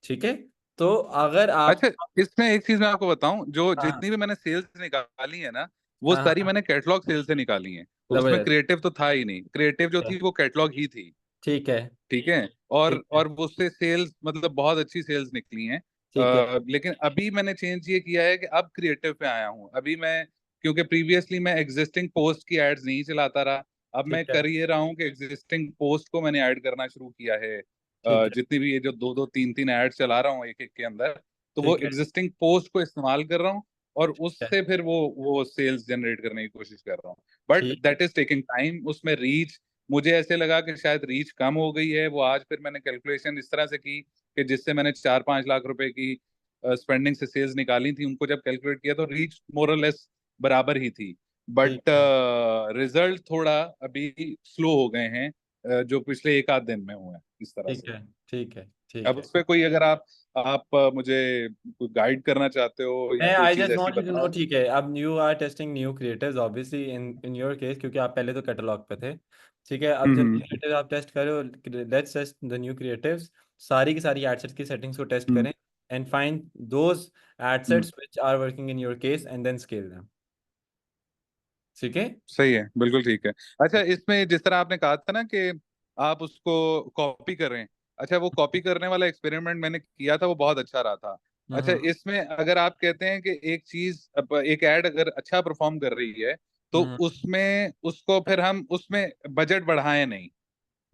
ठीक है? तो अगर आप अच्छा, इसमें एक चीज मैं आपको बताऊं, जो हाँ जितनी भी मैंने सेल्स निकाली है ना, वो हाँ सारी हाँ, मैंने कैटलॉग सेल से निकाली हैं। उसमें जबरदस्त, क्रिएटिव तो था ही नहीं, क्रिएटिव जो थी वो कैटलॉग ही थी। ठीक है ठीक है। ठीक है और उससे सेल्स मतलब बहुत अच्छी सेल्स निकली हैं। ठीक है लेकिन अभी मैंने चेंज ये किया है कि अब क्रिएटिव पे आया हूँ अभी मैं, क्योंकि प्रीवियसली मैं एग्जिस्टिंग पोस्ट की एड्स नहीं चलाता रहा। अब मैं ठीक है कर ये रहा हूँ कि एग्जिस्टिंग पोस्ट को मैंने ऐड करना शुरू किया है। ठीक है जितनी भी ये जो 2 2 3 3 एड्स चला रहा हूँ एक एक के अंदर, तो वो ठीक है एग्जिस्टिंग पोस्ट को इस्तेमाल कर रहा हूँ, और ठीक है उससे फिर वो सेल्स जनरेट करने की कोशिश कर रहा हूँ। बट ठीक है दैट इज टेकिंग टाइम। उसमें रीच, मुझे ऐसे लगा कि शायद रीच कम हो गई है, वो आज फिर मैंने कैलकुलेशन इस तरह से की कि जिससे मैंने 4 5 लाख रुपए की स्पेंडिंग से सेल्स निकाली थी, उनको जब कैलकुलेट किया तो रीच मोर और लेस बराबर ही थी। ठीक बट है रिजल्ट थोड़ा अभी स्लो हो गए हैं, जो पिछले एक आध दिन में हुए हैं इस तरह ठीक से। है ठीक है ठीक अब है। उस पर कोई अगर आप मुझे गाइड करना चाहते हो या मैं कोई आई चीज जस्ट ऐसी वांट यू टू नो, बताओ। ठीक है, अब you are testing new creators obviously in your case, क्योंकि आप पहले तो कैटलॉग पे थे, ठीक है? अब जब हम्म क्रिएटिव आप टेस्ट करो, let's test the new creatives, सारी की सारी एड सेट्स की सेटिंग्स को टेस्ट हम्म करें and find those ad hmm, sets which are working in your case and then scale them, ठीक है? सही है, बिल्कुल ठीक है। अच्छा, इसमें जिस तरह आपने कहा था ना कि आप उसको कॉपी कर रहे हैं, अच्छा वो कॉपी करने वाला एक्सपेरिमेंट मैंने किया था, वो बहुत अच्छा रहा था। अच्छा, हम्म इसमें अगर आप कहते हैं कि एक चीज एक ऐड अगर अच्छा परफॉर्म कर रही है, तो हम्म उसमें उसको फिर हम उसमें बजट बढ़ाएं नहीं,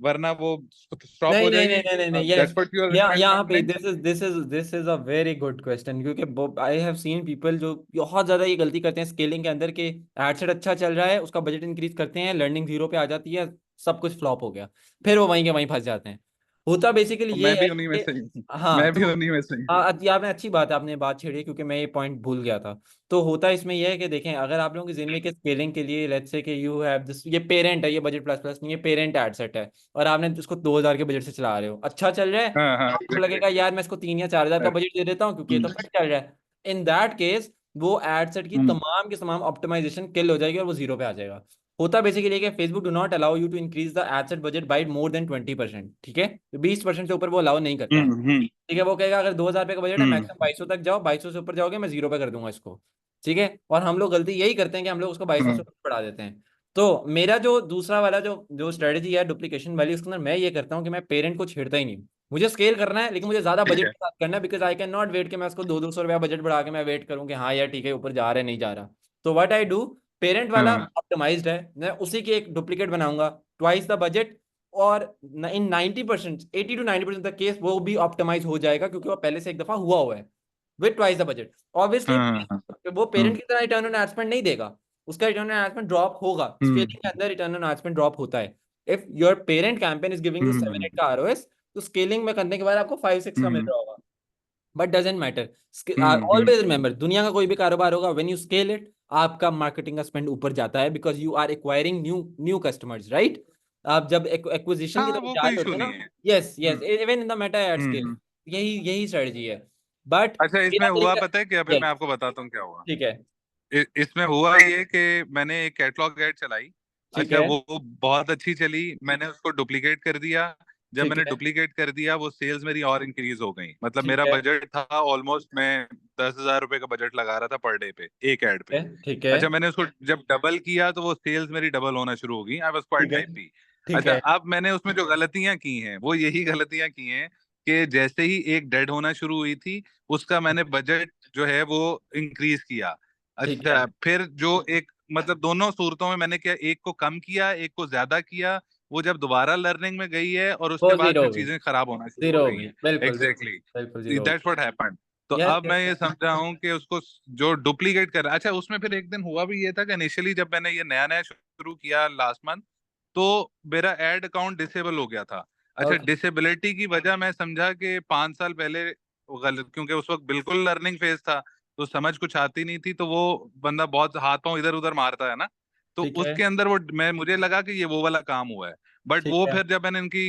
वरना वो स्टॉप नहीं हो नहीं नहीं जाएगी। नहीं नहीं नहीं, yes, that's what you are यहाँ पे recommending. This is a very good question, क्योंकि आई हैव सीन पीपल जो बहुत ज्यादा ये गलती करते हैं स्केलिंग के अंदर, कि एड सेट अच्छा चल रहा है, उसका बजट इंक्रीज करते हैं, लर्निंग जीरो पे आ जाती है, सब कुछ फ्लॉप हो गया, फिर वो वहीं के वहीं फंस जाते हैं। होता बेसिकली ये मैं है भी उन्हीं में कि से ही हूँ। हाँ मैं भी तो उन्हीं में से ही हूँ। हाँ, आपने अच्छी बात है, आपने बात छेड़ी, क्योंकि मैं ये पॉइंट भूल गया था। तो होता इसमें यह है कि देखें, अगर आप लोगों की जिम्मे के स्केलिंग के लिए, लेट्स से कि यू हैव दिस, ये पेरेंट है, ये बजट प्लस प्लस नहीं, ये पेरेंट एड सेट है, और आपने उसको 2000 के बजट से चला रहे हो, अच्छा चल रहा है, हाँ हाँ आपको लगेगा यार मैं इसको 3 या 4 हजार का बजट दे देता हूँ क्योंकि ये तो फिट चल रहा है। इन दैट केस वो एड सेट की हम्म तमाम की तमाम ऑप्टिमाइजेशन किल हो जाएगी और वो जीरो पे आ जाएगा। होता बेसिकली कि Facebook do not allow you to increase the ad set budget by more than 20%, ठीक है? 20% से ऊपर वो अलाउ नहीं करता, हम्म ठीक है? वो कहेगा अगर 2000 रुपये का बजट है, हम्म मैक्सिमम 2200 तक जाओ, 2200 से ऊपर जाओगे मैं जीरो पे कर दूंगा इसको, ठीक है? और हम लोग गलती यही करते हैं कि हम लोग उसको 2200 से हम्म ऊपर बढ़ा देते हैं। तो मेरा जो दूसरा वाला जो जो स्ट्रेटेजी है डुप्लीकेशन वाली, उसके अंदर मैं ये करता हूँ कि मैं पेरेंट को छेड़ता ही नहीं हूँ। मुझे स्केल करना है, लेकिन मुझे ज्यादा ठीक बजट है। के साथ करना है, because I can not wait कि मैं उसको 200 200 रुपया बजट बढ़ा के मैं वेट करूँ कि हाँ यार ठीक है ऊपर जा रहा है नहीं जा रहा। तो व्हाट आई डू, पेरेंट वाला हाँ ऑप्टिमाइज्ड है, मैं उसी की एक डुप्लीकेट बनाऊंगा, ट्वाइस द बजट, और इन 90% 80 to 90% द केस वो भी ऑप्टिमाइज हो जाएगा, क्योंकि वो पहले से एक दफा हुआ है with twice the budget. Obviously हाँ हाँ वो पेरेंट हम्म की तरह रिटर्न ऑन एड स्पेंड नहीं देगा, उसका return on ad spend drop होगा, हम्म स्केलिंग के अंदर return on ad spend drop होता है। If your parent campaign is giving you 7 8 का आरओएस, तो स्केलिंग में करने के बाद आपको 5 6 का मिल हम्म रहा होगा। But doesn't matter, hmm. Always remember, दुनिया का कोई भी कारोबार होगा, व्हेन यू स्केल इट, आपका मार्केटिंग का स्पेंड ऊपर जाता है, because you are acquiring new new customers, right? आप जब एक्विजिशन की हाँ, तरफ वो जा कोई रहे होते इशू हैं नहीं ना, है। Yes yes, hmm even in the Meta at scale, hmm. यही यही स्ट्रेटजी है। बट अच्छा, मेरा इसमें हुआ तरीका, पता है क्या, फिर मैं यस, आपको बताता हूँ क्या हुआ। ठीक है इसमें हुआ ये कि मैंने एक कैटलॉग ऐड चलाई। ठीक अच्छा, है वो बहुत अच्छी चली, मैंने उसको डुप्लीकेट कर दिया। जब ठीक मैंने है डुप्लीकेट कर दिया, वो सेल्स मेरी और इंक्रीज हो गई। मतलब ठीक मेरा है बजट था ऑलमोस्ट, मैं 10,000 रुपए का बजट लगा रहा था पर डे पे, एक ऐड पे। ठीक है अच्छा, मैंने उसको जब डबल किया तो वो सेल्स मेरी डबल होना शुरू हो गई। आई वाज ठीक क्वाइट है हैप्पी। ठीक अच्छा, है अब मैंने उसमें जो गलतियां की हैं, वो यही गलतियां की हैं कि जैसे ही एक डेड होना शुरू हुई थी, उसका मैंने बजट जो है वो इंक्रीज किया। ठीक है, अच्छा, फिर जो एक मतलब दोनों सूरतों में मैंने क्या, एक को कम किया, एक को ज्यादा किया। वो जब दोबारा लर्निंग में गई है, और वो उसके बाद जीरो फिर हो गई, चीजें खराब होना शुरू हो जीरो हो गई गई, हैं। बिल्कुल बिल्कुल एग्जैक्टली, बिल्कुल जीरो हो दैट्स व्हाट हैपेंड। तो यस अब मैं ये समझ रहा हूँ कि उसको जो डुप्लीकेट कर रहा, अच्छा उसमें फिर एक दिन हुआ भी ये था कि इनिशियली जब मैंने ये नया नया शुरू किया लास्ट मंथ, तो मेरा एड अकाउंट डिसेबल हो गया था। अच्छा, ओके डिसेबिलिटी की वजह मैं समझा कि 5 साल पहले वो गलत, क्योंकि उस वक्त बिल्कुल लर्निंग फेज था, तो समझ कुछ आती नहीं थी, तो वो बंदा बहुत हाथ पांव इधर उधर मारता है ना, तो ठीक है उसके अंदर वो मैं मुझे लगा कि ये वो वाला काम हुआ है। बट ठीक वो है। फिर जब मैंने इनकी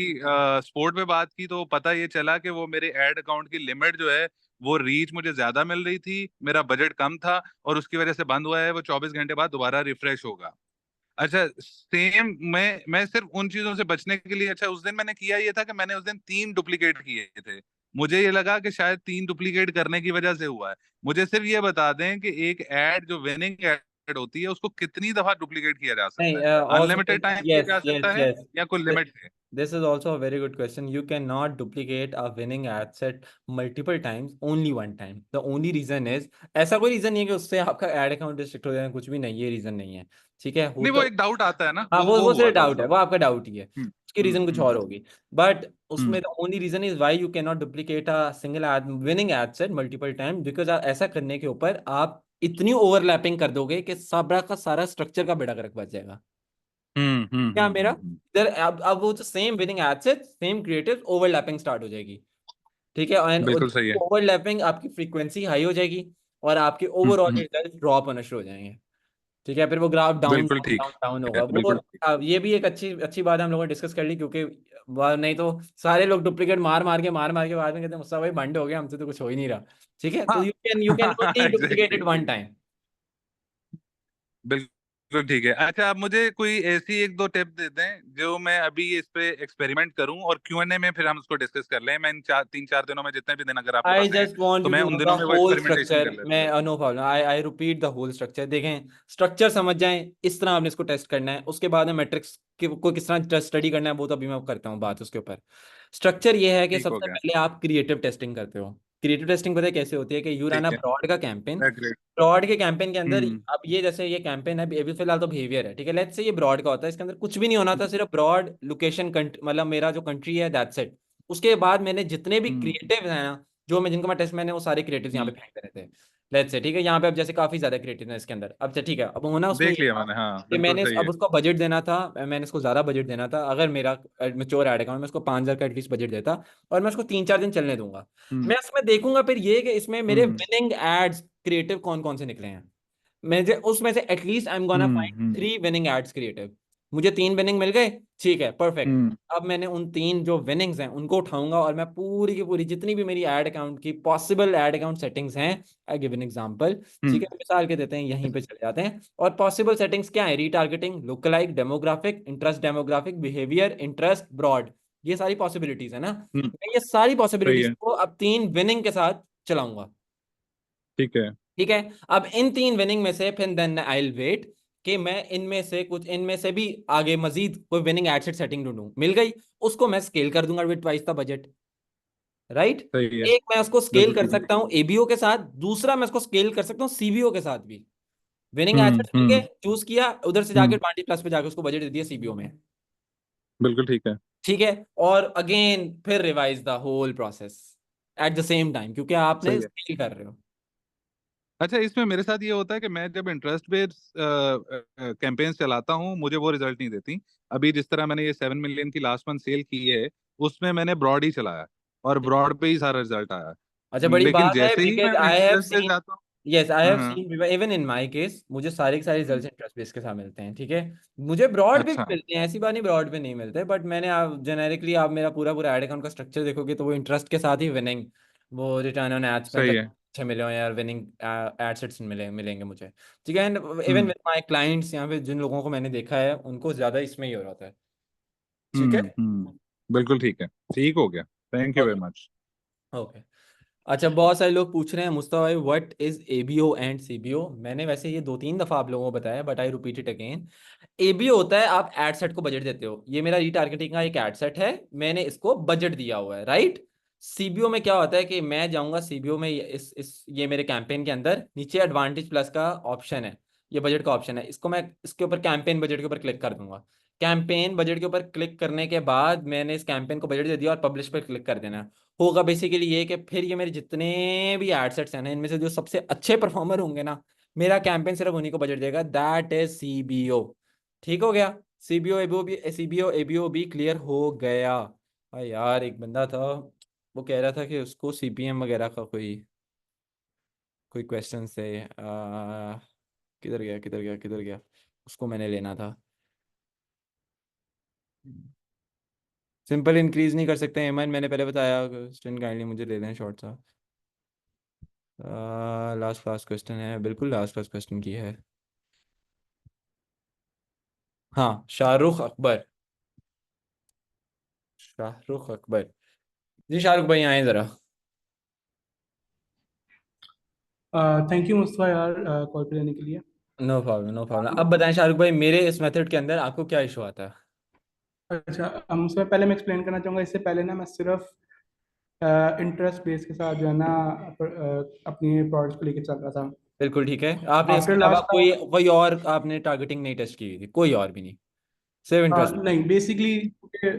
स्पोर्ट पे बात की तो पता ये चला कि वो मेरे एड अकाउंट की लिमिट जो है वो रीच मुझे ज्यादा मिल रही थी, मेरा बजट कम था, और उसकी वजह से बंद हुआ है। वो 24 घंटे बाद दोबारा रिफ्रेश होगा। अच्छा, सेम मैं सिर्फ उन चीजों से बचने के लिए, अच्छा उस दिन मैंने किया ये था कि मैंने उस दिन 3 डुप्लीकेट किए थे। मुझे ये लगा कि शायद 3 डुप्लीकेट करने की वजह से हुआ है। मुझे सिर्फ ये बता दें कि एक ऐड जो विनिंग ऐड होती है उसको कितनी दफा डुप्लीकेट किया जा सकता नहीं है? also अनलिमिटेड टाइम किया yes जा yes सकता है yes या कोई Th- लिमिट है? this is also a very good question. You cannot duplicate a winning ad set multiple times, only one time. The only reason is, ऐसा कोई reason नहीं है कि उससे आपका एड अकाउंट रिस्ट्रिक्ट हो जाए, कुछ भी नहीं, ये रीजन नहीं है। ठीक है, हो नहीं, वो तो एक डाउट आता है ना, हाँ, वो वो हुआ सिर्फ था डाउट उस है, वक्त। वो आपका डाउट ही है, हम्म उसकी रीजन कुछ और हम्म होगी। बट उसमें hmm the only reason is why you can not duplicate a single ad winning ad set multiple time, because ऐसा करने के ऊपर आप इतनी ओवरलैपिंग कर दोगे कि सारा का सारा स्ट्रक्चर का बेड़ा गर्क बच जाएगा। क्या मेरा हम्म। इधर अब वो जो same winning ad set same creative overlapping start हो जाएगी। ठीक है, एंड बिल्कुल सही है। ओवरलैपिंग आपकी फ्रीक्वेंसी हाई हो जाएगी और आपके ओवरऑल हम्म। रिजल्ट ड्रॉप होना शुरू हो जाएंगे। ठीक है, फिर वो ग्राफ डाउन बिल्कुल डाउन ठीक डाउन डाउन है, होगा वो। बिल्कुल ठीक। ये भी एक अच्छी अच्छी बात है, हम लोगों ने डिस्कस कर ली, क्योंकि नहीं तो सारे लोग डुप्लीकेट मार मार के बाद में कहते हैं मुस्ताफ भाई बंद हो गया, हमसे तो कुछ हो ही नहीं रहा। ठीक है, तो हाँ you can only duplicate exactly, it one time. बिल्कुल ठीक है। अच्छा, आप मुझे कोई ऐसी एक दो टिप दे दें जो मैं अभी इस पे एक्सपेरिमेंट करूं, और Q&A में फिर हम उसको डिस्कस कर लें। मैं इन 3-4 दिनों में, जितने भी दिन अगर आपके आई पास हैं, जस्ट वॉन्ट तो यू मैं टू उन नो द दिनों में वो होल एक्सपेरिमेंटेशन स्ट्रक्चर। कर लेता हूँ। मैं no problem, I repeat the whole structure. देखें, स्ट्रक्चर समझ जाएं, इस तरह आपने इसको टेस्ट करना है, उसके बाद में मैट्रिक्स को किस तरह स्टडी करना है वो तो अभी मैं करता हूँ बात उसके ऊपर। स्ट्रक्चर ये है कि ठीक हो सबसे गया। पहले आप क्रिएटिव टेस्टिंग करते हो। क्रिएटिव टेस्टिंग पता है कैसे होती है? कि यू रन अ ठीक है, ब्रॉड का कैंपेन। ग्रेट। ब्रॉड के कैंपेन के अंदर हम्म अब ये जैसे ये कैंपेन है अभी फिलहाल तो बिहेवियर है, ठीक है, लेट्स से ये ब्रॉड का होता है, इसके अंदर कुछ भी नहीं होना था, सिर्फ ब्रॉड लोकेशन, मतलब मेरा जो कंट्री है दैट्स इट। उसके बाद मैंने जितने भी हम्म क्रिएटिव हैं ना, जो मैं जिनको मैं टेस्ट, मैंने वो सारे क्रिएटिव्स यहाँ पे हम्म। फेंक देने थे। लेट्स से ठीक है, यहाँ पे अब जैसे काफी ज्यादा क्रिएटिव है इसके अंदर, अब से ठीक है, अब होना उसमें देख ये लिया था मैंने, हाँ कि बिल्कुल मैंने सही अब है। उसको बजट देना था, मैंने इसको ज्यादा बजट देना था। अगर मेरा मेच्योर एड अकाउंट में उसको 5,000 का एटलीस्ट बजट देता, और मैं उसको 3-4 दिन चलने दूंगा। हम्म मैं उसमें देखूंगा फिर ये कि इसमें मेरे हम्म विनिंग एड्स क्रिएटिव कौन कौन से निकले हैं। मुझे उसमें से at least I am gonna find hmm 3 winning ads creative. मुझे 3 विनिंग मिल गए, ठीक है, परफेक्ट। हम्म अब मैंने उन 3 जो विनिंग्स हैं उनको उठाऊंगा, और मैं पूरी की पूरी जितनी भी मेरी एड अकाउंट की पॉसिबल एड अकाउंट सेटिंग्स हैं, आई गिव एन एग्जांपल। ठीक हम्म है, मिसाल के देते हैं, यहीं पे चले जाते हैं, और पॉसिबल सेटिंग्स क्या है? Retargeting, lookalike, demographic, interest demographic, behaviour, interest, broad, ये सारी पॉसिबिलिटीज है ना। हम्म। मैं ये सारी सही पॉसिबिलिटीज है। को अब 3 विनिंग के साथ चलाऊंगा। ठीक है। ठीक है, अब इन 3 विनिंग में से फिर देन आई विल वेट कि मैं इनमें से कुछ, इनमें से भी आगे मजीद कोई विनिंग एडसेट सेटिंग ढूंढूं, मिल गई, उसको मैं स्केल कर दूंगा with twice the budget. Right, सही है। एक मैं उसको स्केल बिल्कुल कर ठीक है। सकता हूँ एबीओ के साथ, दूसरा मैं उसको स्केल कर सकता हूँ सीबीओ के साथ भी। विनिंग एडसेट मिल गए, हम्म। चूज किया, उधर से जाके हम्म। एडवांटेज प्लस पे जाके उसको बजट दे दिया सीबीओ में। बिल्कुल ठीक है। ठीक है, और अगेन फिर revise the whole process at the same time, क्योंकि आपने सही है। स्केल कर रहे हो। अच्छा, इसमें मेरे साथ ये होता है कि मैं जब इंटरेस्ट बेस्ड कैंपेन्स चलाता हूँ मुझे वो रिजल्ट नहीं देती। अभी जिस तरह मैंने ये 7 मिलियन की लास्ट मंथ सेल की है, उसमें मैंने ब्रॉड ही चलाया और ब्रॉड पे ही सारा रिजल्ट आया। अच्छा, बड़ी लेकिन बात है, जैसे ही मैं बिकॉज आई हैव इंटरेस्ट पे सीन, जाता हूँ। यस आई हाँ हैव हाँ। Seen even in my case, मुझे सारे के सारे रिजल्ट्स इंटरेस्ट बेस के साथ मिलते हैं। ठीक है, मुझे ब्रॉड पे भी अच्छा। मिलते हैं, ऐसी बात नहीं ब्रॉड पे नहीं मिलते, बट मैंने आप जेनेरिकली आप मेरा पूरा पूरा एड अकाउंट का स्ट्रक्चर देखोगे तो वो इंटरेस्ट के साथ ही विनिंग, वो रिटर्न ऑन एड स्पेंड सही है। अच्छे मिले हो यार, विनिंग एडसेट्स मिलेंगे मुझे। ठीक है, and even hmm with my clients, यहाँ पे जिन लोगों को मैंने देखा है उनको ज्यादा इसमें ही हो रहा था। ठीक है, बिल्कुल ठीक है। ठीक हो गया। Thank you very okay much. Okay. अच्छा, बहुत सारे लोग पूछ रहे हैं मुस्तफा भाई what is ABO and CBO. मैंने वैसे ये 2-3 दफा आप लोगों को बताया, but I repeat it again. ABO होता है आप एड सेट को बजट देते हो, ये मेरा रीटारगेटिंग का एक एड सेट है, मैंने इसको बजट दिया हुआ है, राइट। सीबीओ में क्या होता है कि मैं जाऊंगा सीबीओ में, इस ये मेरे कैंपेन के अंदर नीचे एडवांटेज प्लस का ऑप्शन है, ये बजट का ऑप्शन है, इसको मैं इसके ऊपर कैंपेन बजट के ऊपर क्लिक कर दूंगा। कैंपेन बजट के ऊपर क्लिक करने के बाद मैंने इस कैंपेन को बजट दे दिया और पब्लिश पर क्लिक कर देना है। होगा बेसिकली ये कि फिर ये मेरे जितने भी एड सेट्स हैं ना, इनमें से जो सबसे अच्छे परफॉर्मर होंगे ना, मेरा कैंपेन सिर्फ उन्हीं को बजट देगा, दैट इज सीबीओ। ठीक हो गया? सीबीओ एबीओ भी क्लियर हो गया। यार एक बंदा था, वो कह रहा था कि उसको सीपीएम वगैरह का कोई कोई क्वेश्चन थे। किधर गया किधर गया किधर गया, उसको मैंने लेना था। सिंपल इंक्रीज नहीं कर सकते एमन, मैंने पहले बताया, स्टूडेंट काइंडली मुझे ले लें शॉर्ट सा। लास्ट क्लास क्वेश्चन है, बिल्कुल लास्ट क्लास क्वेश्चन की है। हाँ, शाहरुख अकबर। शाहरुख अकबर जी, शाहरुख भाई आए जरा। थैंक यू मुस्तफा यार, कॉल पे लेने के लिए। No problem no problem. अब बताएं शाहरुख भाई, मेरे इस मेथड के अंदर आपको क्या इशू आता है? अच्छा, उसमें पहले मैं एक्सप्लेन करना चाहूँगा, इससे पहले ना मैं सिर्फ इंटरेस्ट बेस के साथ जो है ना अपनी प्रोडक्ट्स को लेके चल रहा था। बिल्कुल ठीक है, आपने इसके आफ्टर अलावा लास्ट कोई कोई और आपने टारगेटिंग नहीं टेस्ट की हुई थी? कोई और भी नहीं, सिर्फ इंटरेस्ट? नहीं, बेसिकली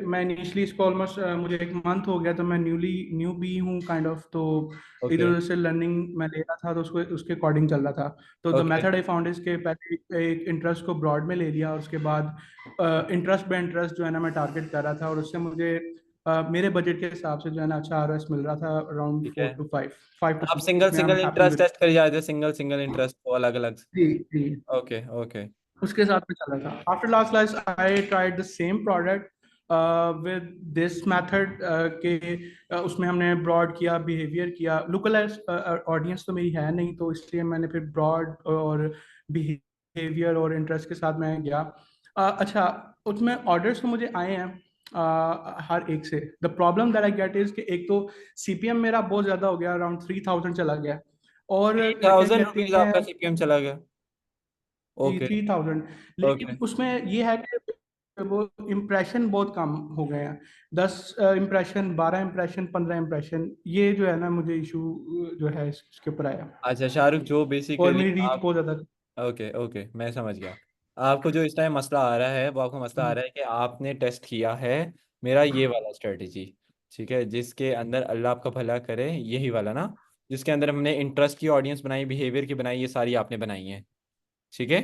मैं इनिशियली इसको ऑलमोस्ट मुझे एक मंथ हो गया, तो मैं न्यू भी हूँ काइंड ऑफ, तो इधर ओके उधर से लर्निंग मैं ले रहा था, तो उसको उसके अकॉर्डिंग चल रहा था। तो the okay method I found इसके पहले एक इंटरेस्ट को ब्रॉड में ले लिया, और उसके बाद इंटरेस्ट बाय इंटरेस्ट जो है ना मैं टारगेट कर रहा था, और उससे मुझे मेरे बजट के हिसाब से जो है ना अच्छा आरओएस मिल रहा था, अराउंड ठीक है। 4 to 5 to आप 6, सिंगल जिसमें I am single happy interest with. Test कर जाते थे, सिंगल सिंगल इंटरेस्ट को अलग अलग? जी जी, ओके ओके उसके साथ में चल रहा था। After last class I tried the same product with this method के उसमें हमने ब्रॉड किया, बिहेवियर किया। लोकल ऑडियंस तो मेरी है नहीं, तो इसलिए मैंने फिर ब्रॉड और बिहेवियर और इंटरेस्ट के साथ मैं गया। अच्छा, उसमें ऑर्डर्स तो मुझे आए हैं हर एक से। The problem that I get is कि एक तो सीपीएम मेरा बहुत ज़्यादा हो गया, अराउंड 3000 चला गया, और क्या थाउजेंड कहते रुपीज हैं, आपका सीपीएम चला गया? जी ओके 3000। ओके। लेकिन उसमें ये है कि वो इम्प्रेशन बहुत कम हो गए हैं। 10 इम्प्रेशन, 12 इम्प्रेशन, 15 इम्प्रेशन, ये जो है ना मुझे इशू जो है इसके ऊपर आया। अच्छा शाहरुख, जो और बेसिकली मेरी रीच आप, बहुत ज़्यादा। ओके ओके मैं समझ गया। आपको जो इस टाइम मसला आ रहा है, वो आपको मसला आ रहा है कि आपने टेस्ट किया है मेरा ये वाला स्ट्रेटजी, ठीक है, जिसके अंदर अल्लाह आपका भला करे, यही वाला ना, जिसके अंदर हमने इंटरेस्ट की ऑडियंस बनाई, बिहेवियर की बनाई, ये सारी आपने बनाई है, ठीक है?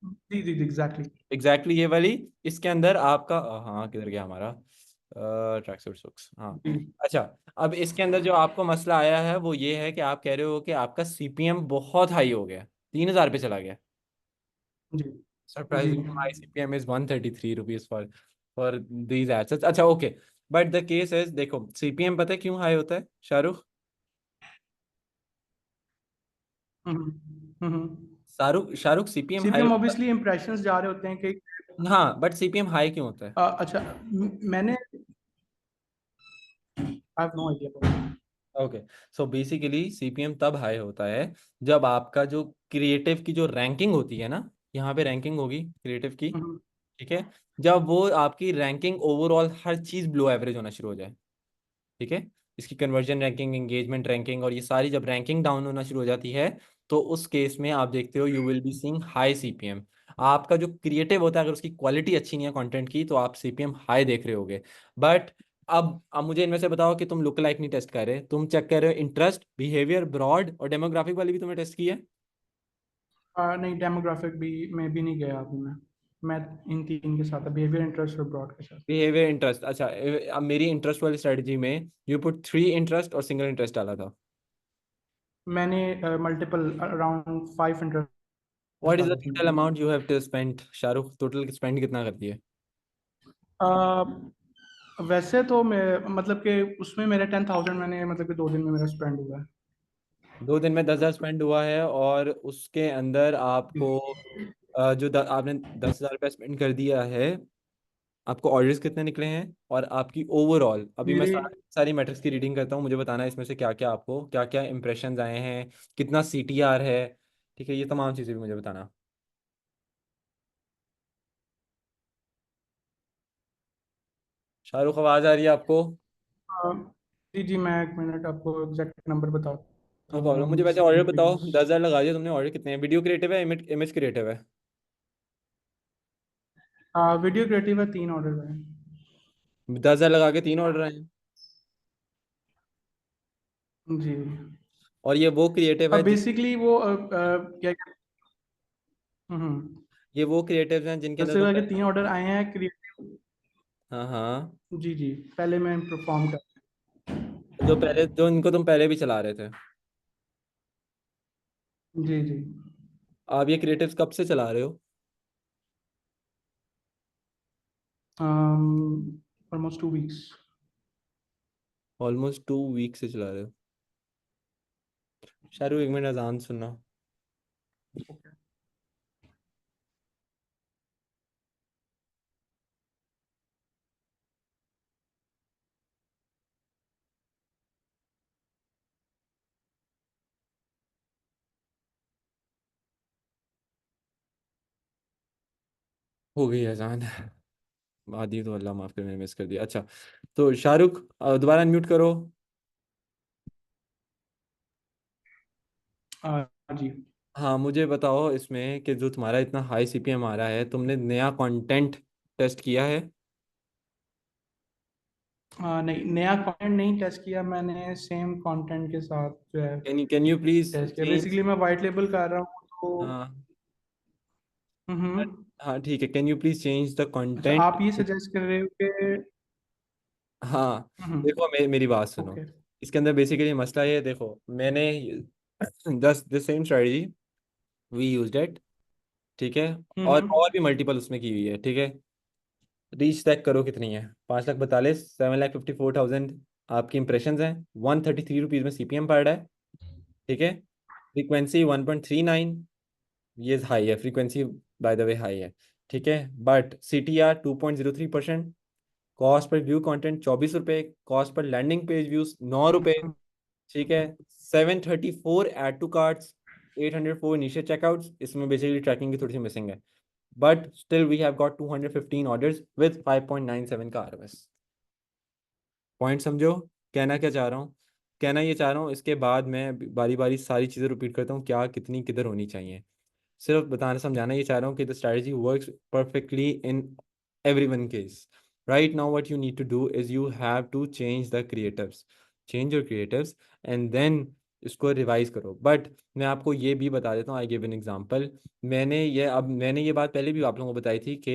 जी जी जी, एग्जैक्टली। एग्जैक्टली ये वाली। इसके अंदर आपका हाँ, किधर गया हमारा ट्रैक सूट सुक्स, हाँ। जी अच्छा, अब इसके अंदर जो आपको मसला आया है वो ये है कि आप कह रहे हो कि आपका सीपीएम बहुत हाई हो गया, 3000 पे चला गया। जी जी। Surprisingly, my CPM is 133 rupees for these ads. अच्छा okay, but the case is, देखो सीपीएम पता है क्यों हाई होता है Shahrukh? Shahrukh Shahrukh CPM high CPM होता ऑब्वियसली इम्प्रेशंस जा रहे होते हैं कि है, हाँ, बट सीपीएम हाई क्यों होता है? अच्छा, मैंने I have no idea. Okay, so basically CPM तब हाई होता है जब आपका जो क्रिएटिव की जो रैंकिंग होती है ना, यहाँ पे रैंकिंग होगी क्रिएटिव की, ठीक है, जब वो आपकी रैंकिंग ओवरऑल हर चीज ब्लो एवरेज होना शुरू हो जाए, ठीक है, इसकी कन्वर्जन रैंकिंग, एंगेजमेंट रैंकिंग और ये सारी जब रैंकिंग डाउन होना शुरू हो जाती है, तो उस केस में आप देखते हो you will be seeing high CPM. आपका जो क्रिएटिव होता है, अगर उसकी क्वालिटी अच्छी नहीं है कंटेंट की, तो आप सीपीएम हाई देख रहे होगे। बट अब मुझे इनमें से बताओ कि तुम लुक लाइक नहीं टेस्ट कर रहे, तुम चेक कर रहे हो इंटरेस्ट, बिहेवियर, ब्रॉड और डेमोग्राफिक वाली भी तुमने टेस्ट की है? नहीं, डेमोग्राफिक भी में भी नहीं गया अभी मैं इन तीन के साथ, बिहेवियर, इंटरेस्ट और ब्रॉड के साथ। बिहेवियर, इंटरेस्ट, अच्छा। अब मेरी इंटरेस्ट वाली स्ट्रेटजी में यू पुट 3 इंटरेस्ट और सिंगल इंटरेस्ट डाला था। मैंने multiple around 5 interest what is the डाले टोटल थे। Amount you have to spend Shahrukh? Total spend कितना करती है? वैसे तो मैं मतलब कि उसमें मेरे 10,000 मैंने मतलब कि 2 दिन में मेरा स्पेंड हुआ है। 2 दिन में 10,000 स्पेंड हुआ है, और उसके अंदर आपको आपने 10,000 रुपया स्पेंड कर दिया है, आपको ऑर्डर्स कितने निकले हैं, और आपकी ओवरऑल, अभी मैं मेरे सारी मैट्रिक्स की रीडिंग करता हूँ, मुझे बताना है इसमें से क्या क्या आपको क्या क्या इंप्रेशंस आए हैं, कितना सीटीआर है, ठीक है, ये तमाम चीज़ें भी मुझे बताना। शाहरुख, आवाज़ आ रही है आपको? जी जी, मैं 1 मिनट आपको एग्जैक्ट नंबर बताता नो प्रॉब्लम, हूँ। मुझे वैसे ऑर्डर बताओ, 10,000 लगा दिया तुमने, ऑर्डर कितने हैं? वीडियो क्रिएटिव है, इमेज क्रिएटिव है? वीडियो क्रिएटिव है, 3 ऑर्डर है। 10,000 लगा के 3 ऑर्डर आए हैं? जी। और ये वो क्रिएटिव है बेसिकली वो क्या ये वो क्रिएटिव्स हैं जिनके अंदर जैसे तुम कि 3 ऑर्डर आए हैं क्रिएटिव। हाँ हाँ, जी जी, पहले मैं परफॉर्म कर। जो इनको तुम पहले भी चला रहे थे। जी जी। आप ये क्रिएटिव्स कब से चला रहे हो? Almost 2 weeks. ऑलमोस्ट 2 वीक से चला रहे हो। शाहरुख, एक मिनट अजान सुनना। हो गई अजान। आदि तो अल्लाह माफ कर, मैंने मिस कर दिया। अच्छा, तो शाहरुख दोबारा अनम्यूट करो। जी। हाँ, मुझे बताओ इसमें कि जो तुम्हारा इतना हाई सीपीएम आ रहा है, तुमने नया कंटेंट टेस्ट किया है? नहीं, नया कंटेंट नहीं टेस्ट किया मैंने, सेम कंटेंट के साथ जो है कैन यू प्लीज टेस्ट किया। चेंज? बेसिकली मैं वाइट लेबल कर रहा हूँ तो। हाँ हम्म। हाँ, ठीक है। Can you please change the अच्छा, कंटेंट? आप ये सजेस्ट कर रहे हो कि। हाँ, हम्म। देखो मेरी बात सुनो। ओके। इसके अंदर बेसिकली मसला ये है, देखो मैंने this the same strategy we used it, ठीक है। और भी मल्टीपल उसमें की हुई है, ठीक है। रीच चेक करो कितनी है, 5,42, 7,54,000 आपकी इंप्रेशंस हैं। 133 रुपीज़ में सीपीएम पड़ रहा है, ठीक है। फ्रीक्वेंसी 1.39, ये हाई है frequency, by the way high है, ठीक है। But CTR 2.03%। Cost per view content 24 रुपये, cost per landing page views 9 रुपये, ठीक है। 734 add to carts, 804 initial checkouts, इसमें बेसिकली ट्रैकिंग की थोड़ी सी मिसिंग है। But still we have got 215 orders with 5.97 का RMS। पॉइंट समझो, कहना क्या चाह रहा हूँ? कहना ये चाह रहा हूँ, इसके बाद मैं बारी बारी सारी चीज़ें रिपीट करता हूँ, क्या कितनी किधर होनी चाहिए। सिर्फ बताना समझाना ये चाह रहा हूँ कि the strategy works perfectly in everyone case. Right now what you need to do is you have to change your creatives and then इसको रिवाइज करो। बट मैं आपको ये भी बता देता हूँ, आई गिव एन एग्जांपल। मैंने ये बात पहले भी आप लोगों को बताई थी कि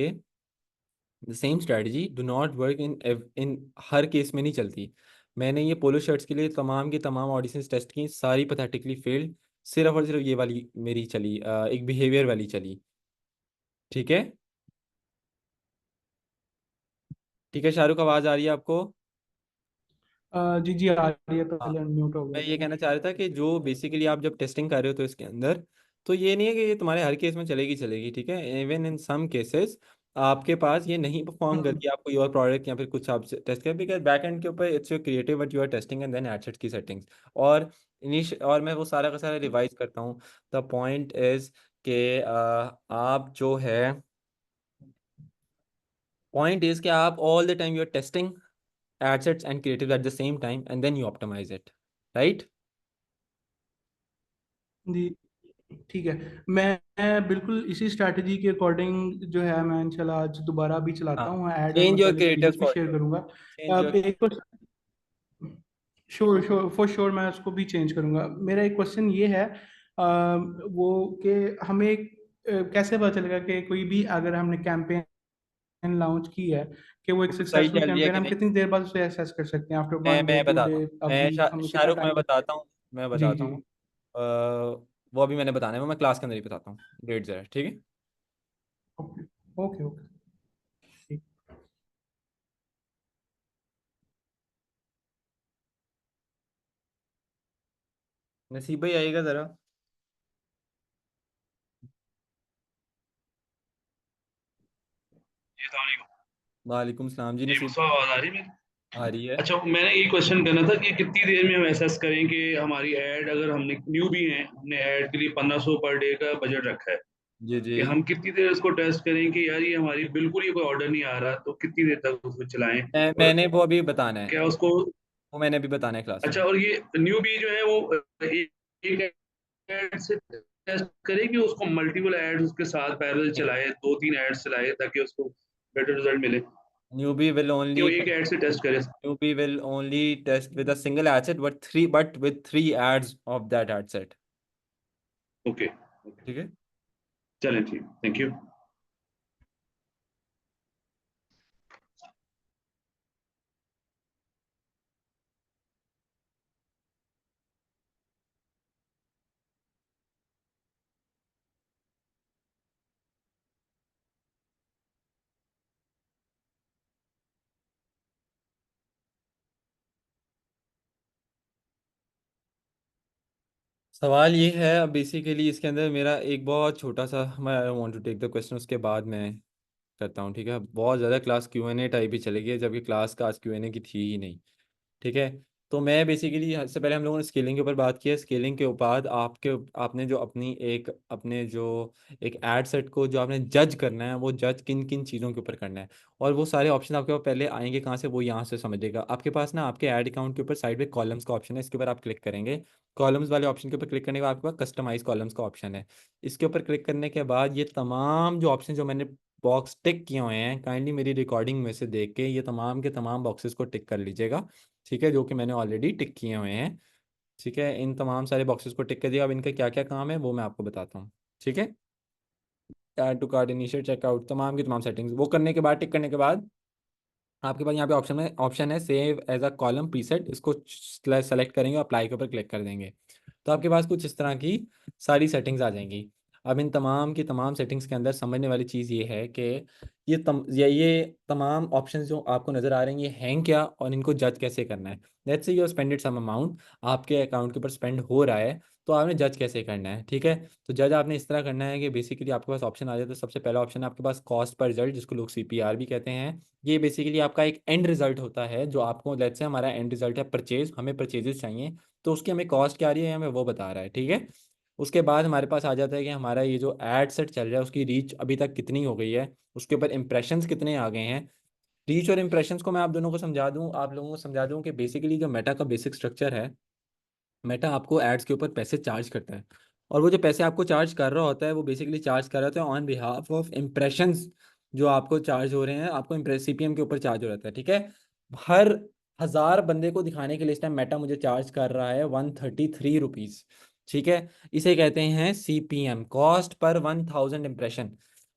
the same strategy do not work in her case में नहीं चलती। मैंने ये पोलो शर्ट्स के लिए तमाम की तमाम ऑडिशंस टेस्ट की, सारी पैथेटिकली फेल्ड। सिर्फ और सिर्फ ये वाली मेरी चली, एक बिहेवियर वाली चली, ठीक है। ठीक है शाहरुख, आवाज़ आ रही है आपको? जी जी, आ रही है, हाँ, पहले अनम्यूट हो मैं गया ये था। कहना चाह रहा था कि जो बेसिकली आप जब टेस्टिंग कर रहे हो तो इसके अंदर, तो ये नहीं है कि ये तुम्हारे हर केस में चलेगी चलेगी, ठीक है। इवन इन सम केसेस आपके पास ये नहीं परफॉर्म हम्म। करती, आप कोई और प्रोडक्ट या फिर कुछ आप टेस्ट करें, बिकॉज बैक एंड के ऊपर it's your creative what you are testing and then ad set की सेटिंग्स। और मैं वो सारा का सारा रिवाइज करता हूँ। द पॉइंट इज कि आप जो है, पॉइंट इज कि आप all the time you are testing ad sets and creative at the same time and then you optimise it, right? जी ठीक है। मैं बिल्कुल इसी स्ट्रैटेजी के अकॉर्डिंग जो है मैं इंशाल्लाह आज दोबारा भी चलाता हाँ, हूँ ऐड, और चेंज मैं योर पहले क्रिएटिव्स पीडीएफ भी फॉर शेयर श्योर। करूंगा। चेंज योर अब एक श्योर श्योर फॉर श्योर मैं उसको भी चेंज करूंगा। मेरा एक क्वेश्चन ये है वो कि हमें कैसे पता चलेगा कि कोई भी अगर हमने कैंपेन लॉन्च की है कि वो एक सही सक्सेसफुल चल रही है कैंपेन, कि हम नहीं? कितनी देर बाद उसे एसेस कर सकते हैं? आफ्टर मैं 1 डे मैं 2 बताता डे, हूँ, अ वीक, हमें कितना शाहरुख टाइम लगता है? मैं जी बताता जी। हूँ। वो अभी मैंने बताना है, वो मैं क्लास के अंदर ही बताता हूँ, डेट जरा, ठीक है। Okay okay okay. ठीक। नसीब भाई आएगा ज़रा। जी अस्सलाम वालेकुम। वालेकुम सलाम जी, जी नसीब मुस्तफा, आवाज आ रही है मेरी? आ रही है। अच्छा, मैंने ये क्वेश्चन करना था कि कितनी देर में हम एसेस करें कि हमारी ऐड, अगर हमने न्यू भी हैं, हमने ऐड के लिए 1500 पर डे का बजट रखा है, जी जी, कि हम कितनी देर उसको टेस्ट करें कि यार ये हमारी बिल्कुल ही कोई ऑर्डर नहीं आ रहा, तो कितनी देर तक उसको चलाएं? और मैंने वो अभी बताना है, क्या उसको, वो मैंने अभी बताना है क्लास में। अच्छा, और ये न्यू भी जो है वो एक ऐड से टेस्ट करें कि उसको मल्टीपल एड्स उसके साथ पैरेलल चलाए, 2-3 एड्स चलाए ताकि उसको बेटर रिजल्ट मिले? newbie will कि वो only एक ऐड से टेस्ट करे? newbie will only test with a single ad set, but with 3 ads of that ad set. Okay, ठीक है। चलें, ठीक, थैंक यू। सवाल ये है, अब बेसिकली इसके अंदर मेरा एक बहुत छोटा सा, मैं I want to take the question, उसके बाद मैं करता हूँ। ठीक है, बहुत ज़्यादा क्लास Q&A टाइप ही चलेगी, जबकि क्लास का आज Q&A की थी ही नहीं। ठीक है, तो मैं बेसिकली, सबसे पहले हम लोगों ने स्केलिंग के ऊपर बात की है। स्केलिंग के बाद आपने जो अपने जो एक एड सेट को जो आपने जज करना है, वो जज किन किन चीज़ों के ऊपर करना है, और वो सारे ऑप्शन आपके पास पहले आएंगे कहाँ से, वो यहाँ से समझिएगा। आपके पास ना आपके ऐड अकाउंट के ऊपर साइड में कॉलम्स का ऑप्शन है, इसके ऊपर आप क्लिक करेंगे। कॉलम्स वाले ऑप्शन के ऊपर क्लिक करने के बाद आपके पास कस्टमाइज कॉलम्स का ऑप्शन है। इसके ऊपर क्लिक करने के बाद ये तमाम जो ऑप्शन जो मैंने बॉक्स टिक किए हुए हैं, काइंडली मेरी रिकॉर्डिंग में से देख के ये तमाम के तमाम बॉक्सेस को टिक कर लीजिएगा। ठीक है, जो कि मैंने ऑलरेडी टिक किए हुए हैं। ठीक है, इन तमाम सारे बॉक्सेस को टिक कर दिया। अब इनका क्या क्या काम है वो मैं आपको बताता हूँ। ठीक है, add to cart, initial checkout, तमाम की तमाम सेटिंग्स वो करने के बाद, टिक करने के बाद आपके पास यहाँ पे ऑप्शन है save as a column preset. इसको सेलेक्ट करेंगे, अप्लाई के ऊपर क्लिक कर देंगे, तो आपके पास कुछ इस तरह की सारी सेटिंग्स आ जाएंगी। अब इन तमाम की तमाम सेटिंग्स के अंदर समझने वाली चीज़ ये है कि ये तमाम ऑप्शंस जो आपको नज़र आ रहे हैं, ये हैं क्या और इनको जज कैसे करना है। Let's say your spended some amount, आपके अकाउंट के ऊपर स्पेंड हो रहा है, तो आपने जज कैसे करना है। ठीक है, तो जज आपने इस तरह करना है कि बेसिकली आपके पास ऑप्शन आ जाए, तो सबसे पहला ऑप्शन है आपके पास कॉस्ट पर रिजल्ट, जिसको लोग CPR भी कहते हैं। ये बेसिकली आपका एक एंड रिजल्ट होता है, जो आपको, लेट्स से हमारा एंड रिजल्ट है परचेज, हमें परचेजेस चाहिए, तो उसकी हमें कॉस्ट क्या आ रही है हमें वो बता रहा है। ठीक है, उसके बाद हमारे पास आ जाता है कि हमारा ये जो एड सेट चल रहा है उसकी रीच अभी तक कितनी हो गई है, उसके ऊपर इंप्रेशंस कितने आ गए हैं। रीच और इंप्रेशंस को मैं आप दोनों को समझा दूं, आप लोगों को समझा दूं कि बेसिकली जो मेटा का बेसिक स्ट्रक्चर है, मेटा आपको एड्स के ऊपर पैसे चार्ज करता है, और वो जो पैसे आपको चार्ज कर रहा होता है वो बेसिकली चार्ज कर रहा होता है ऑन बिहाफ ऑफ इम्प्रेशंस। जो आपको चार्ज हो रहे हैं, आपको इम्प्रेस CPM के ऊपर चार्ज हो रहा है। ठीक है, हर 1000 बंदे को दिखाने के लिए इस टाइम मेटा मुझे चार्ज कर रहा है 133 रुपीज़। ठीक है, इसे कहते हैं CPM, कॉस्ट पर 1000 इम्प्रेशन।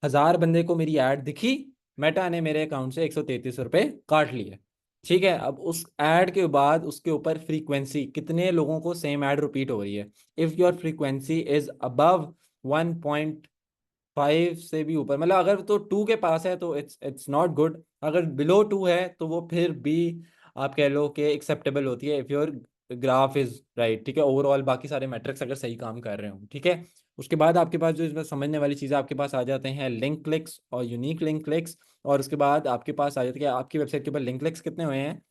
1000 बंदे को मेरी ऐड दिखी, मेटा ने मेरे अकाउंट से 133 रुपये काट लिए। ठीक है, अब उस ऐड के बाद उसके ऊपर फ्रीक्वेंसी, कितने लोगों को सेम ऐड रिपीट हो रही है। If your frequency is above 1.5 से भी ऊपर, मतलब अगर तो 2 के पास है तो इट्स नॉट गुड, अगर बिलो 2 है तो वो फिर भी आप कह लो कि एक्सेप्टेबल होती है, if your graph is right. ठीक है, ओवरऑल बाकी सारे मैट्रिक्स अगर सही काम कर रहे हो। ठीक है, उसके बाद आपके पास जो इसमें समझने वाली चीज़ें आपके पास आ जाते हैं लिंक क्लिक्स और यूनिक लिंक क्लिक्स, और उसके बाद आपके पास आ जाती है कि आपकी वेबसाइट के ऊपर लिंक क्लिक्स कितने हुए हैं,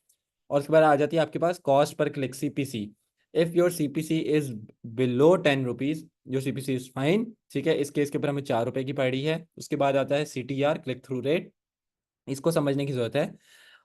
और उसके बाद आ जाती है आपके पास cost per click CPC। If your CPC is below 10 rupees, जो CPC इज फाइन। ठीक है, इस केस के ऊपर हमें 4 रुपए की पड़ी है। उसके बाद आता है CTR, क्लिक थ्रू रेट। इसको समझने की जरूरत है,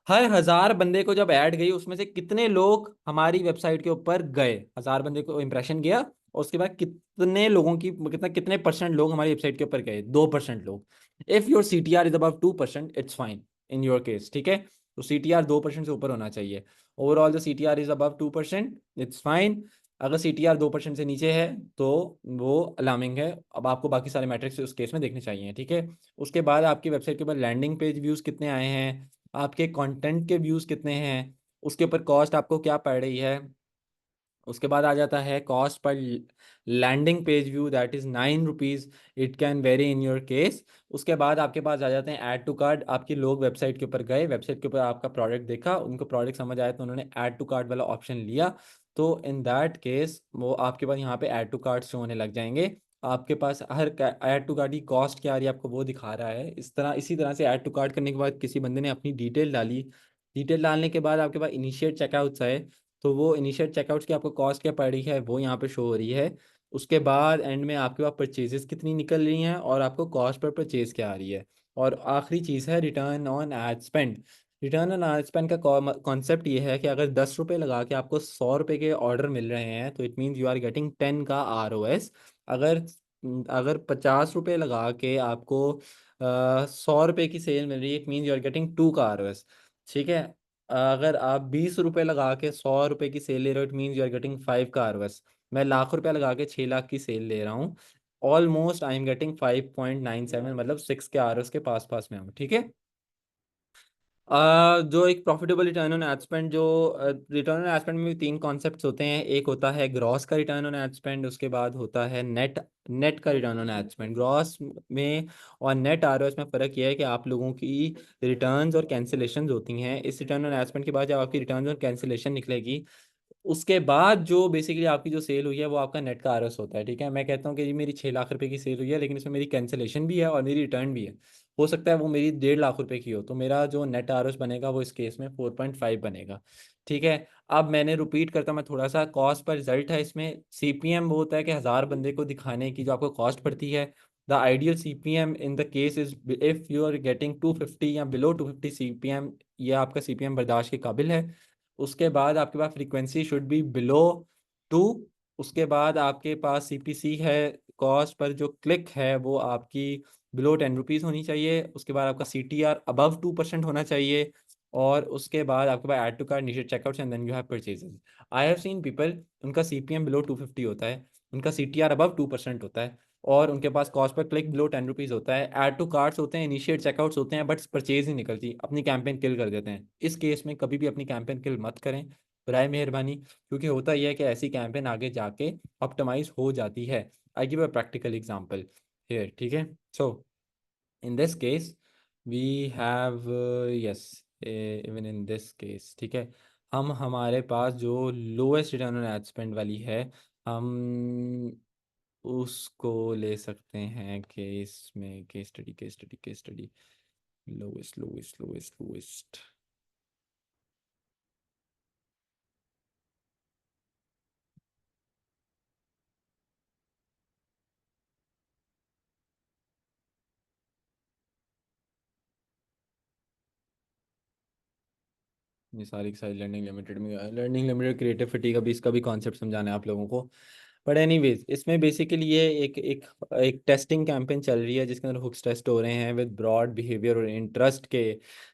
हर 1000 बंदे को जब ऐड गई उसमें से कितने लोग हमारी वेबसाइट के ऊपर गए, 1000 बंदे को इंप्रेशन गया, और उसके बाद कितने लोगों की, कितने परसेंट लोग हमारी वेबसाइट के ऊपर गए, 2% लोग। If your CTR is above 2% it's fine in your case. ठीक है, तो CTR 2% से ऊपर होना चाहिए। Overall the CTR is above 2% it's fine. अगर CTR 2% से नीचे है तो वो अलार्मिंग है। अब आपको बाकी सारे मैट्रिक्स उस केस में देखने चाहिए। ठीक है, उसके बाद आपकी वेबसाइट के ऊपर लैंडिंग पेज व्यूज कितने आए हैं, आपके कंटेंट के व्यूज कितने हैं, उसके ऊपर कॉस्ट आपको क्या पड़ रही है। उसके बाद आ जाता है cost per landing page view, that is 9 rupees. It can vary in your case. उसके बाद आपके पास आ जाते हैं ऐड टू कार्ट। आपके लोग वेबसाइट के ऊपर गए, वेबसाइट के ऊपर आपका प्रोडक्ट देखा, उनको प्रोडक्ट समझ आया तो उन्होंने ऐड टू कार्ट वाला ऑप्शन लिया, तो इन दैट केस वो आपके पास यहाँ पे ऐड टू कार्ट शो होने लग जाएंगे। आपके पास हर ऐड टू कार्ट की कॉस्ट क्या आ रही है आपको वो दिखा रहा है। इसी तरह से ऐड टू कार्ट करने के बाद किसी बंदे ने अपनी डिटेल डाली, डिटेल डालने के बाद आपके पास इनिशिएट चेकआउट्स आए, तो वो इनिशियल चेकआउट्स की आपको कॉस्ट क्या पड़ रही है वो यहाँ पे शो हो रही है। उसके बाद एंड में आपके पास परचेजेस कितनी निकल रही हैं और आपको कॉस्ट पर परचेज क्या आ रही है। और आखिरी चीज़ है return on ad spend. Return on ad spend का कॉन्सेप्ट ये है कि अगर 10 रुपये लगा के आपको 100 रुपये के ऑर्डर मिल रहे हैं तो it means you are getting 10 का ROS। अगर अगर 50 रुपये लगा के आपको 100 रुपये की सेल मिल रही है, it mean you are getting 2 का ROS। ठीक है, अगर आप 20 रुपये लगा के 100 रुपये की सेल ले रहे हो, it mean you are getting 5 का ROS। मैं लाख रुपया लगा के 6 लाख की सेल ले रहा हूँ, ऑलमोस्ट आई एम गेटिंग 5.97, मतलब 6 के ROS के पास पास में हूँ। ठीक है, जो एक profitable return on ad spend, जो रिटर्न ऑन एड स्पेंड में भी 3 कॉन्सेप्ट्स होते हैं। एक होता है ग्रॉस का रिटर्न ऑन एड स्पेंड, उसके बाद होता है नेट नेट का return on ad spend. Gross में और नेट ROS में फ़र्क यह है कि आप लोगों की रिटर्न्स और कैंसिलेशंस होती हैं। इस रिटर्न ऑन एड स्पेंड के बाद जब आपकी रिटर्न्स और कैंसिलेशन निकलेगी, उसके बाद जो बेसिकली आपकी जो सेल हुई है वो आपका नेट का ROS होता है। ठीक है, मैं कहता हूँ कि जी मेरी 6 लाख रुपए की सेल हुई है, लेकिन इसमें मेरी कैंसिलेशन भी है और मेरी रिटर्न भी है। हो सकता है वो मेरी 1.5 लाख रुपए की हो, तो मेरा जो नेट ROS बनेगा वो इस केस में 4.5 बनेगा। ठीक है, अब मैंने रिपीट करता हूँ मैं थोड़ा सा, कॉस्ट पर रिजल्ट है इसमें। CPM वो होता है कि 1000 बंदे को दिखाने की जो आपको कॉस्ट पड़ती है। The ideal CPM in the case is if you are getting 250 या बिलो 250 CPM, ये आपका CPM बर्दाश्त के काबिल है। उसके बाद आपके पास फ्रीक्वेंसी शुड बी बिलो 2। उसके बाद आपके पास CPC है, कॉस्ट पर जो क्लिक है वो आपकी बिलो 10 रुपीज़ होनी चाहिए। उसके बाद आपका CTR अबव 2% होना चाहिए। और उसके बाद आपके पास add to cart, initiate checkouts and then you have purchases. I have seen people, उनका CPM बिलो 250 होता है, उनका CTR अबव 2% होता है, और उनके पास cost per click below 10 rupees होता है, ऐड टू कार्ट्स होते हैं, इनिशिएट चेकआउट्स होते हैं, बट परचेज नहीं निकलती, अपनी कैंपेन किल कर देते हैं। इस केस में कभी भी अपनी कैंपेन किल मत करें, बराए मेहरबानी, क्योंकि होता यह है कि ऐसी कैंपेन आगे जाके ऑप्टिमाइज हो जाती है। I give a practical example here. ठीक है, so in this case we have, yes, even in this case, ठीक है, हम हमारे पास जो lowest return on ad spend वाली है, हम उसको ले सकते हैं केस में, case study case study case study, lowest lowest lowest lowest. ये सारी की सारी लर्निंग लिमिटेड में है। लर्निंग लिमिटेड क्रिएटिविटी का भी, इसका भी कॉन्सेप्ट समझाना है आप लोगों को। बट एनीवेज, इसमें बेसिकली ये एक एक एक टेस्टिंग कैंपेन चल रही है जिसके अंदर हुक्स टेस्ट हो रहे हैं विद ब्रॉड बिहेवियर और इंटरेस्ट के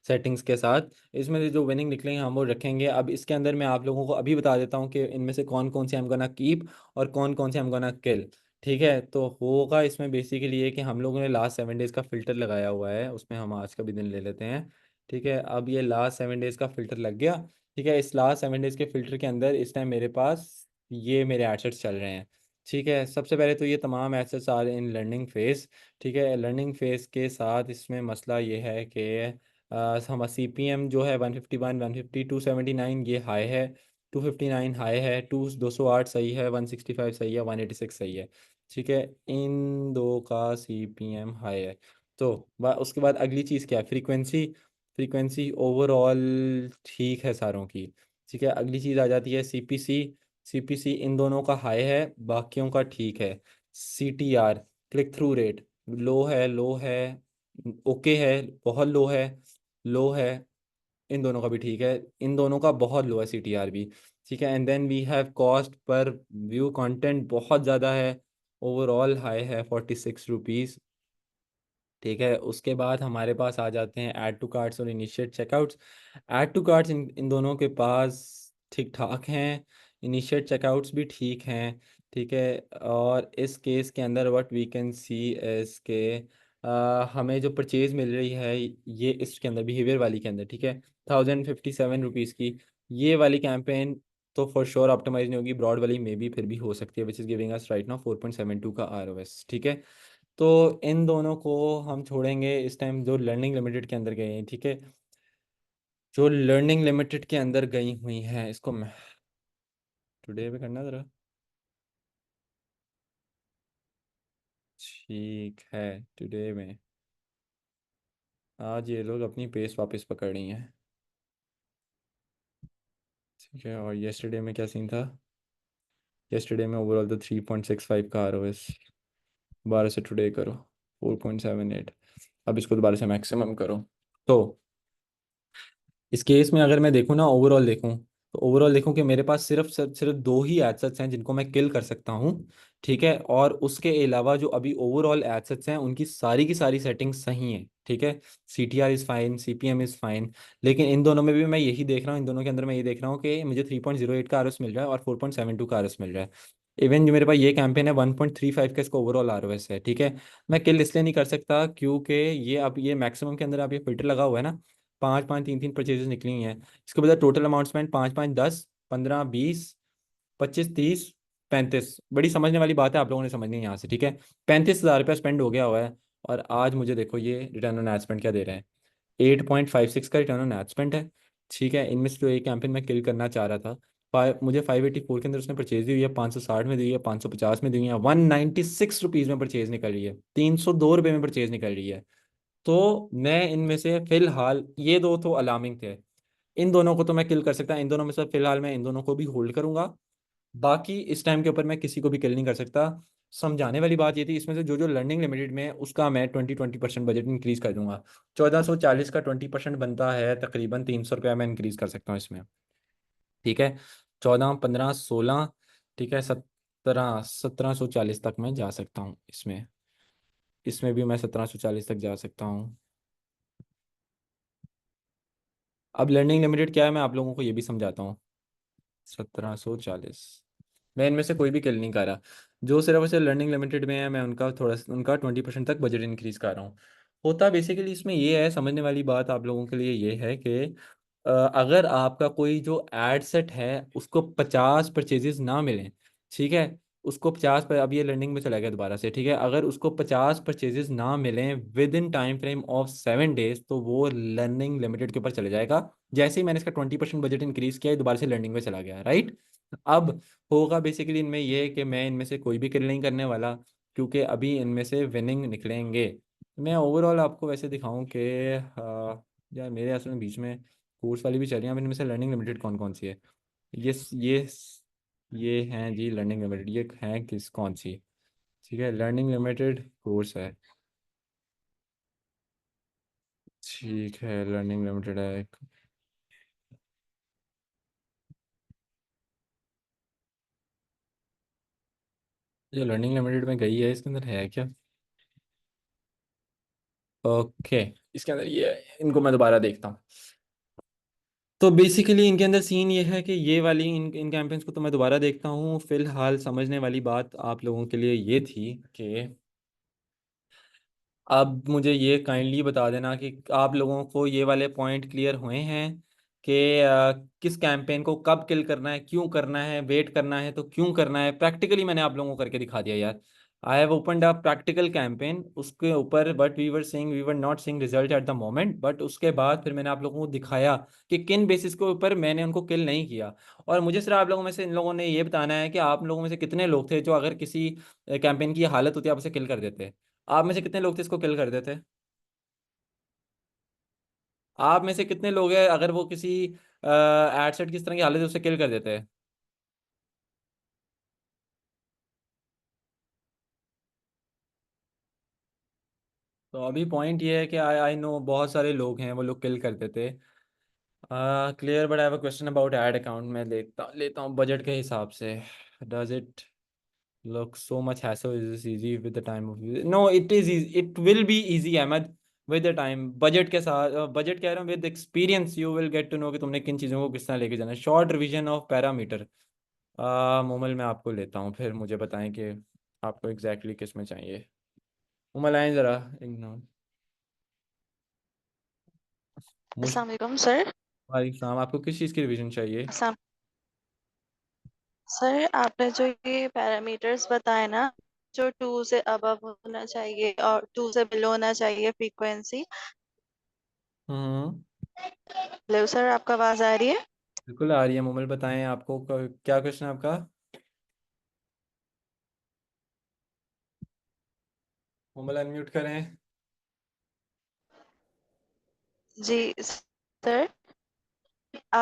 सेटिंग्स के साथ। इसमें से जो विनिंग निकलेंगे हम वो रखेंगे। अब इसके अंदर मैं आप लोगों को अभी बता देता हूँ कि इनमें से कौन कौन से हम गोना कीप और कौन कौन से हम गोना किल। ठीक है, तो होगा इसमें बेसिकली ये कि हम लोगों ने लास्ट 7 डेज का फिल्टर लगाया हुआ है, उसमें हम आज का भी दिन ले लेते हैं। ठीक है, अब ये लास्ट 7 डेज का फिल्टर लग गया। ठीक है, इस लास्ट 7 डेज के फिल्टर के अंदर इस टाइम मेरे पास ये मेरे एसेट्स चल रहे हैं। ठीक है, सबसे पहले तो ये तमाम एसेट्स आ रहे हैं इन लर्निंग फेज। ठीक है, लर्निंग फेज के साथ इसमें मसला ये है कि हम CPM जो है 151 150 279 ये हाई है, 259 हाई है, 208 सही है, 165 सही है, 186 सही है। ठीक है, इन दो का CPM हाई है। तो उसके बाद अगली चीज़ क्या है, फ्रीक्वेंसी। फ्रीक्वेंसी ओवरऑल ठीक है सारों की। ठीक है, अगली चीज़ आ जाती है CPC। CPC इन दोनों का हाई है, बाकियों का ठीक है। CTR, क्लिक थ्रू रेट, लो है, लो है, ओके है, बहुत लो है, लो है, इन दोनों का भी ठीक है, इन दोनों का बहुत लो है CTR भी। ठीक है, and then we have cost per view content बहुत ज़्यादा है, ओवरऑल हाई है 46 रुपीज़। ठीक है, उसके बाद हमारे पास आ जाते हैं ऐड टू कार्ट्स और initiate checkouts. Add to carts इन दोनों के पास ठीक ठाक हैं, इनिशिएट चेकआउट्स भी ठीक हैं। ठीक है, और इस केस के अंदर what we can see is के हमें जो परचेज मिल रही है ये इसके अंदर बिहेवियर वाली के अंदर, ठीक है, 1057 रुपीज़ की ये वाली कैंपेन तो फॉर श्योर ऑप्टिमाइज नहीं होगी, ब्रॉड वाली में भी फिर भी हो सकती है, which is giving us right now 4.72 का ROS। ठीक है, तो इन दोनों को हम छोड़ेंगे इस टाइम जो लर्निंग लिमिटेड के अंदर गए हैं। ठीक है, जो लर्निंग लिमिटेड के अंदर गई हुई हैं इसको मैं टुडे पे करना ज़रा, ठीक है, टुडे में आज ये लोग अपनी पेस वापस पकड़ रही हैं। ठीक है, और येस्टरडे में क्या सीन था, येस्टरडे में ओवरऑल तो 3.65 का ROS, दोबारा से टुडे करो 4.78, अब इसको दोबारा से मैक्सिमम करो। तो इस केस में अगर मैं देखूँ ना, ओवरऑल देखूँ तो ओवरऑल देखूं कि मेरे पास सिर्फ दो ही एसेट्स हैं जिनको मैं किल कर सकता हूँ, ठीक है। और उसके अलावा जो अभी ओवरऑल एसेट्स हैं उनकी सारी की सारी सेटिंग्स सही हैं, ठीक है। CTR is fine, CPM is fine, लेकिन इन दोनों में भी मैं यही देख रहा हूँ, इन दोनों के अंदर मैं ये देख रहा हूँ कि मुझे 3.08 का ROS मिल रहा है और 4.72 का ROS मिल रहा है। इवन जो मेरे पास ये कैंपेन है 1.35 का इसका ओवरऑल ROS है, ठीक है। मैं किल इसलिए नहीं कर सकता क्योंकि ये अब ये मैक्सिमम के अंदर अब ये फिल्टर लगा हुआ है ना, 5 5 3 3 परचेजेस निकली हुई हैं। इसके बाद टोटल अमाउंट स्पेंड 5 5 10 15 20 25 30 35। बड़ी समझने वाली बात है, आप लोगों ने समझनी है यहाँ से, ठीक है। 35,000 रुपया स्पेंड हो गया हुआ है और आज मुझे देखो ये रिटर्न ऑन एड स्पेंड क्या दे रहे हैं, 8.56 का रिटर्न ऑन एड स्पेंड है, ठीक है। इनमें से जो एक कैंपेन मैं किल करना चाह रहा था, मुझे 584 के अंदर उसने परचेज दी हुई है, 560 में दी हुई है, 550 में दी हुई है, 196 रुपीज़ में परचेज निकल रही है, 302 रुपये में परचेज निकल रही है। तो मैं इनमें से फिलहाल ये दो तो अलार्मिंग थे, इन दोनों को तो मैं किल कर सकता, इन दोनों में से फिलहाल मैं इन दोनों को भी होल्ड करूंगा। बाकी इस टाइम के ऊपर मैं किसी को भी किल नहीं कर सकता। समझाने वाली बात ये थी, इसमें से जो जो लर्निंग लिमिटेड में है उसका मैं 20% बजट इंक्रीज कर दूंगा। 1440 का 20% बनता है तकरीबन 300 रुपया, मैं इंक्रीज कर सकता हूँ इसमें, ठीक है। 14 15 16, ठीक है, 1740 तक मैं जा सकता हूँ इसमें, इसमें भी मैं 1740 तक जा सकता हूँ। अब लर्निंग लिमिटेड क्या है मैं आप लोगों को ये भी समझाता हूँ। 1740, मैं इनमें से कोई भी किल नहीं कर रहा, जो सिर्फ और सिर्फ लर्निंग लिमिटेड में है मैं उनका 20% तक बजट इंक्रीज कर रहा हूँ। होता बेसिकली इसमें ये है, समझने वाली बात आप लोगों के लिए ये है कि अगर आपका कोई जो एड सेट है उसको 50 परचेजेस ना मिलें, ठीक है, उसको 50 पर, अब ये लर्निंग में चला गया दोबारा से, ठीक है, अगर उसको 50 परचेजेस ना मिलें with in time frame of 7 days तो वो लर्निंग लिमिटेड के ऊपर चले जाएगा। जैसे ही मैंने इसका 20% बजट इंक्रीज किया, ये दोबारा से लर्निंग में चला गया, राइट। अब होगा बेसिकली इनमें ये कि मैं इनमें से कोई भी किल नहीं करने वाला क्योंकि अभी इनमें से विनिंग निकलेंगे। मैं ओवरऑल आपको वैसे दिखाऊं कि यार मेरे असल में बीच में कोर्स वाली भी चल रही है, अब इनमें से लर्निंग लिमिटेड कौन कौन सी है। ये ये ये हैं जी लर्निंग लिमिटेड, ये हैं किस कौन सी, ठीक है, लर्निंग लिमिटेड कोर्स है, ठीक है, लर्निंग लिमिटेड है। ये लर्निंग लिमिटेड में गई है, इसके अंदर है क्या? ओके, इसके अंदर ये है, इनको मैं दोबारा देखता हूँ। तो बेसिकली इनके अंदर सीन ये है कि ये वाली इन कैंपेन्स को तो मैं दोबारा देखता हूँ। फिलहाल समझने वाली बात आप लोगों के लिए ये थी कि अब मुझे ये काइंडली बता देना कि आप लोगों को ये वाले पॉइंट क्लियर हुए हैं कि किस कैंपेन को कब किल करना है, क्यों करना है, वेट करना है तो क्यों करना है। प्रैक्टिकली मैंने आप लोगों को करके दिखा दिया यार। I have opened a practical campaign उसके ऊपर, but we were not seeing result at the moment, but उसके बाद फिर मैंने आप लोगों को दिखाया कि किन बेसिस के ऊपर मैंने उनको किल नहीं किया। और मुझे सिर्फ आप लोगों में से इन लोगों ने ये बताना है कि आप लोगों में से कितने लोग थे जो अगर किसी कैंपेन की हालत होती है आप उसे किल कर देते। आप में से कितने लोग थे इसको किल कर देते? आप में से कितने लोग हैं अगर वो किसी एड सेट किस तरह की हालत है उसे किल कर देते हैं? तो अभी पॉइंट ये है कि आई आई नो बहुत सारे लोग हैं वो लोग किल कर देते। Clear, but I have a question about ad account. मैं लेता हूँ बजट के हिसाब से। Does it look so much hassle? Is this easy with the time of use? No, it is easy, it will be easy Ahmed with the time। Budget के साथ, budget कह रहा हूँ, with experience you will get to know कि तुमने किन चीज़ों को किस तरह लेके जाना है। Short revision of parameter. Momal मैं आपको लेता हूँ, फिर मुझे बताएं कि आपको एग्जैक्टली किस में चाहिए। मोमल आए ज़रा। इग्नोर मुश अस्सलाम वालेकुम सर। वालेकुम सलाम। आपको किस चीज़ की रिवीजन चाहिए? अस्सलाम सर, आपने जो ये पैरामीटर्स बताए ना, जो 2 से अबव होना चाहिए और 2 से बिलो होना चाहिए फ्रीक्वेंसी। हम्म, हेलो सर, आपका आवाज आ रही है? बिल्कुल आ रही है। मोमल बताएं आपको क्या क्वेश्चन है आपका? मोमल अनम्यूट करें। जी सर,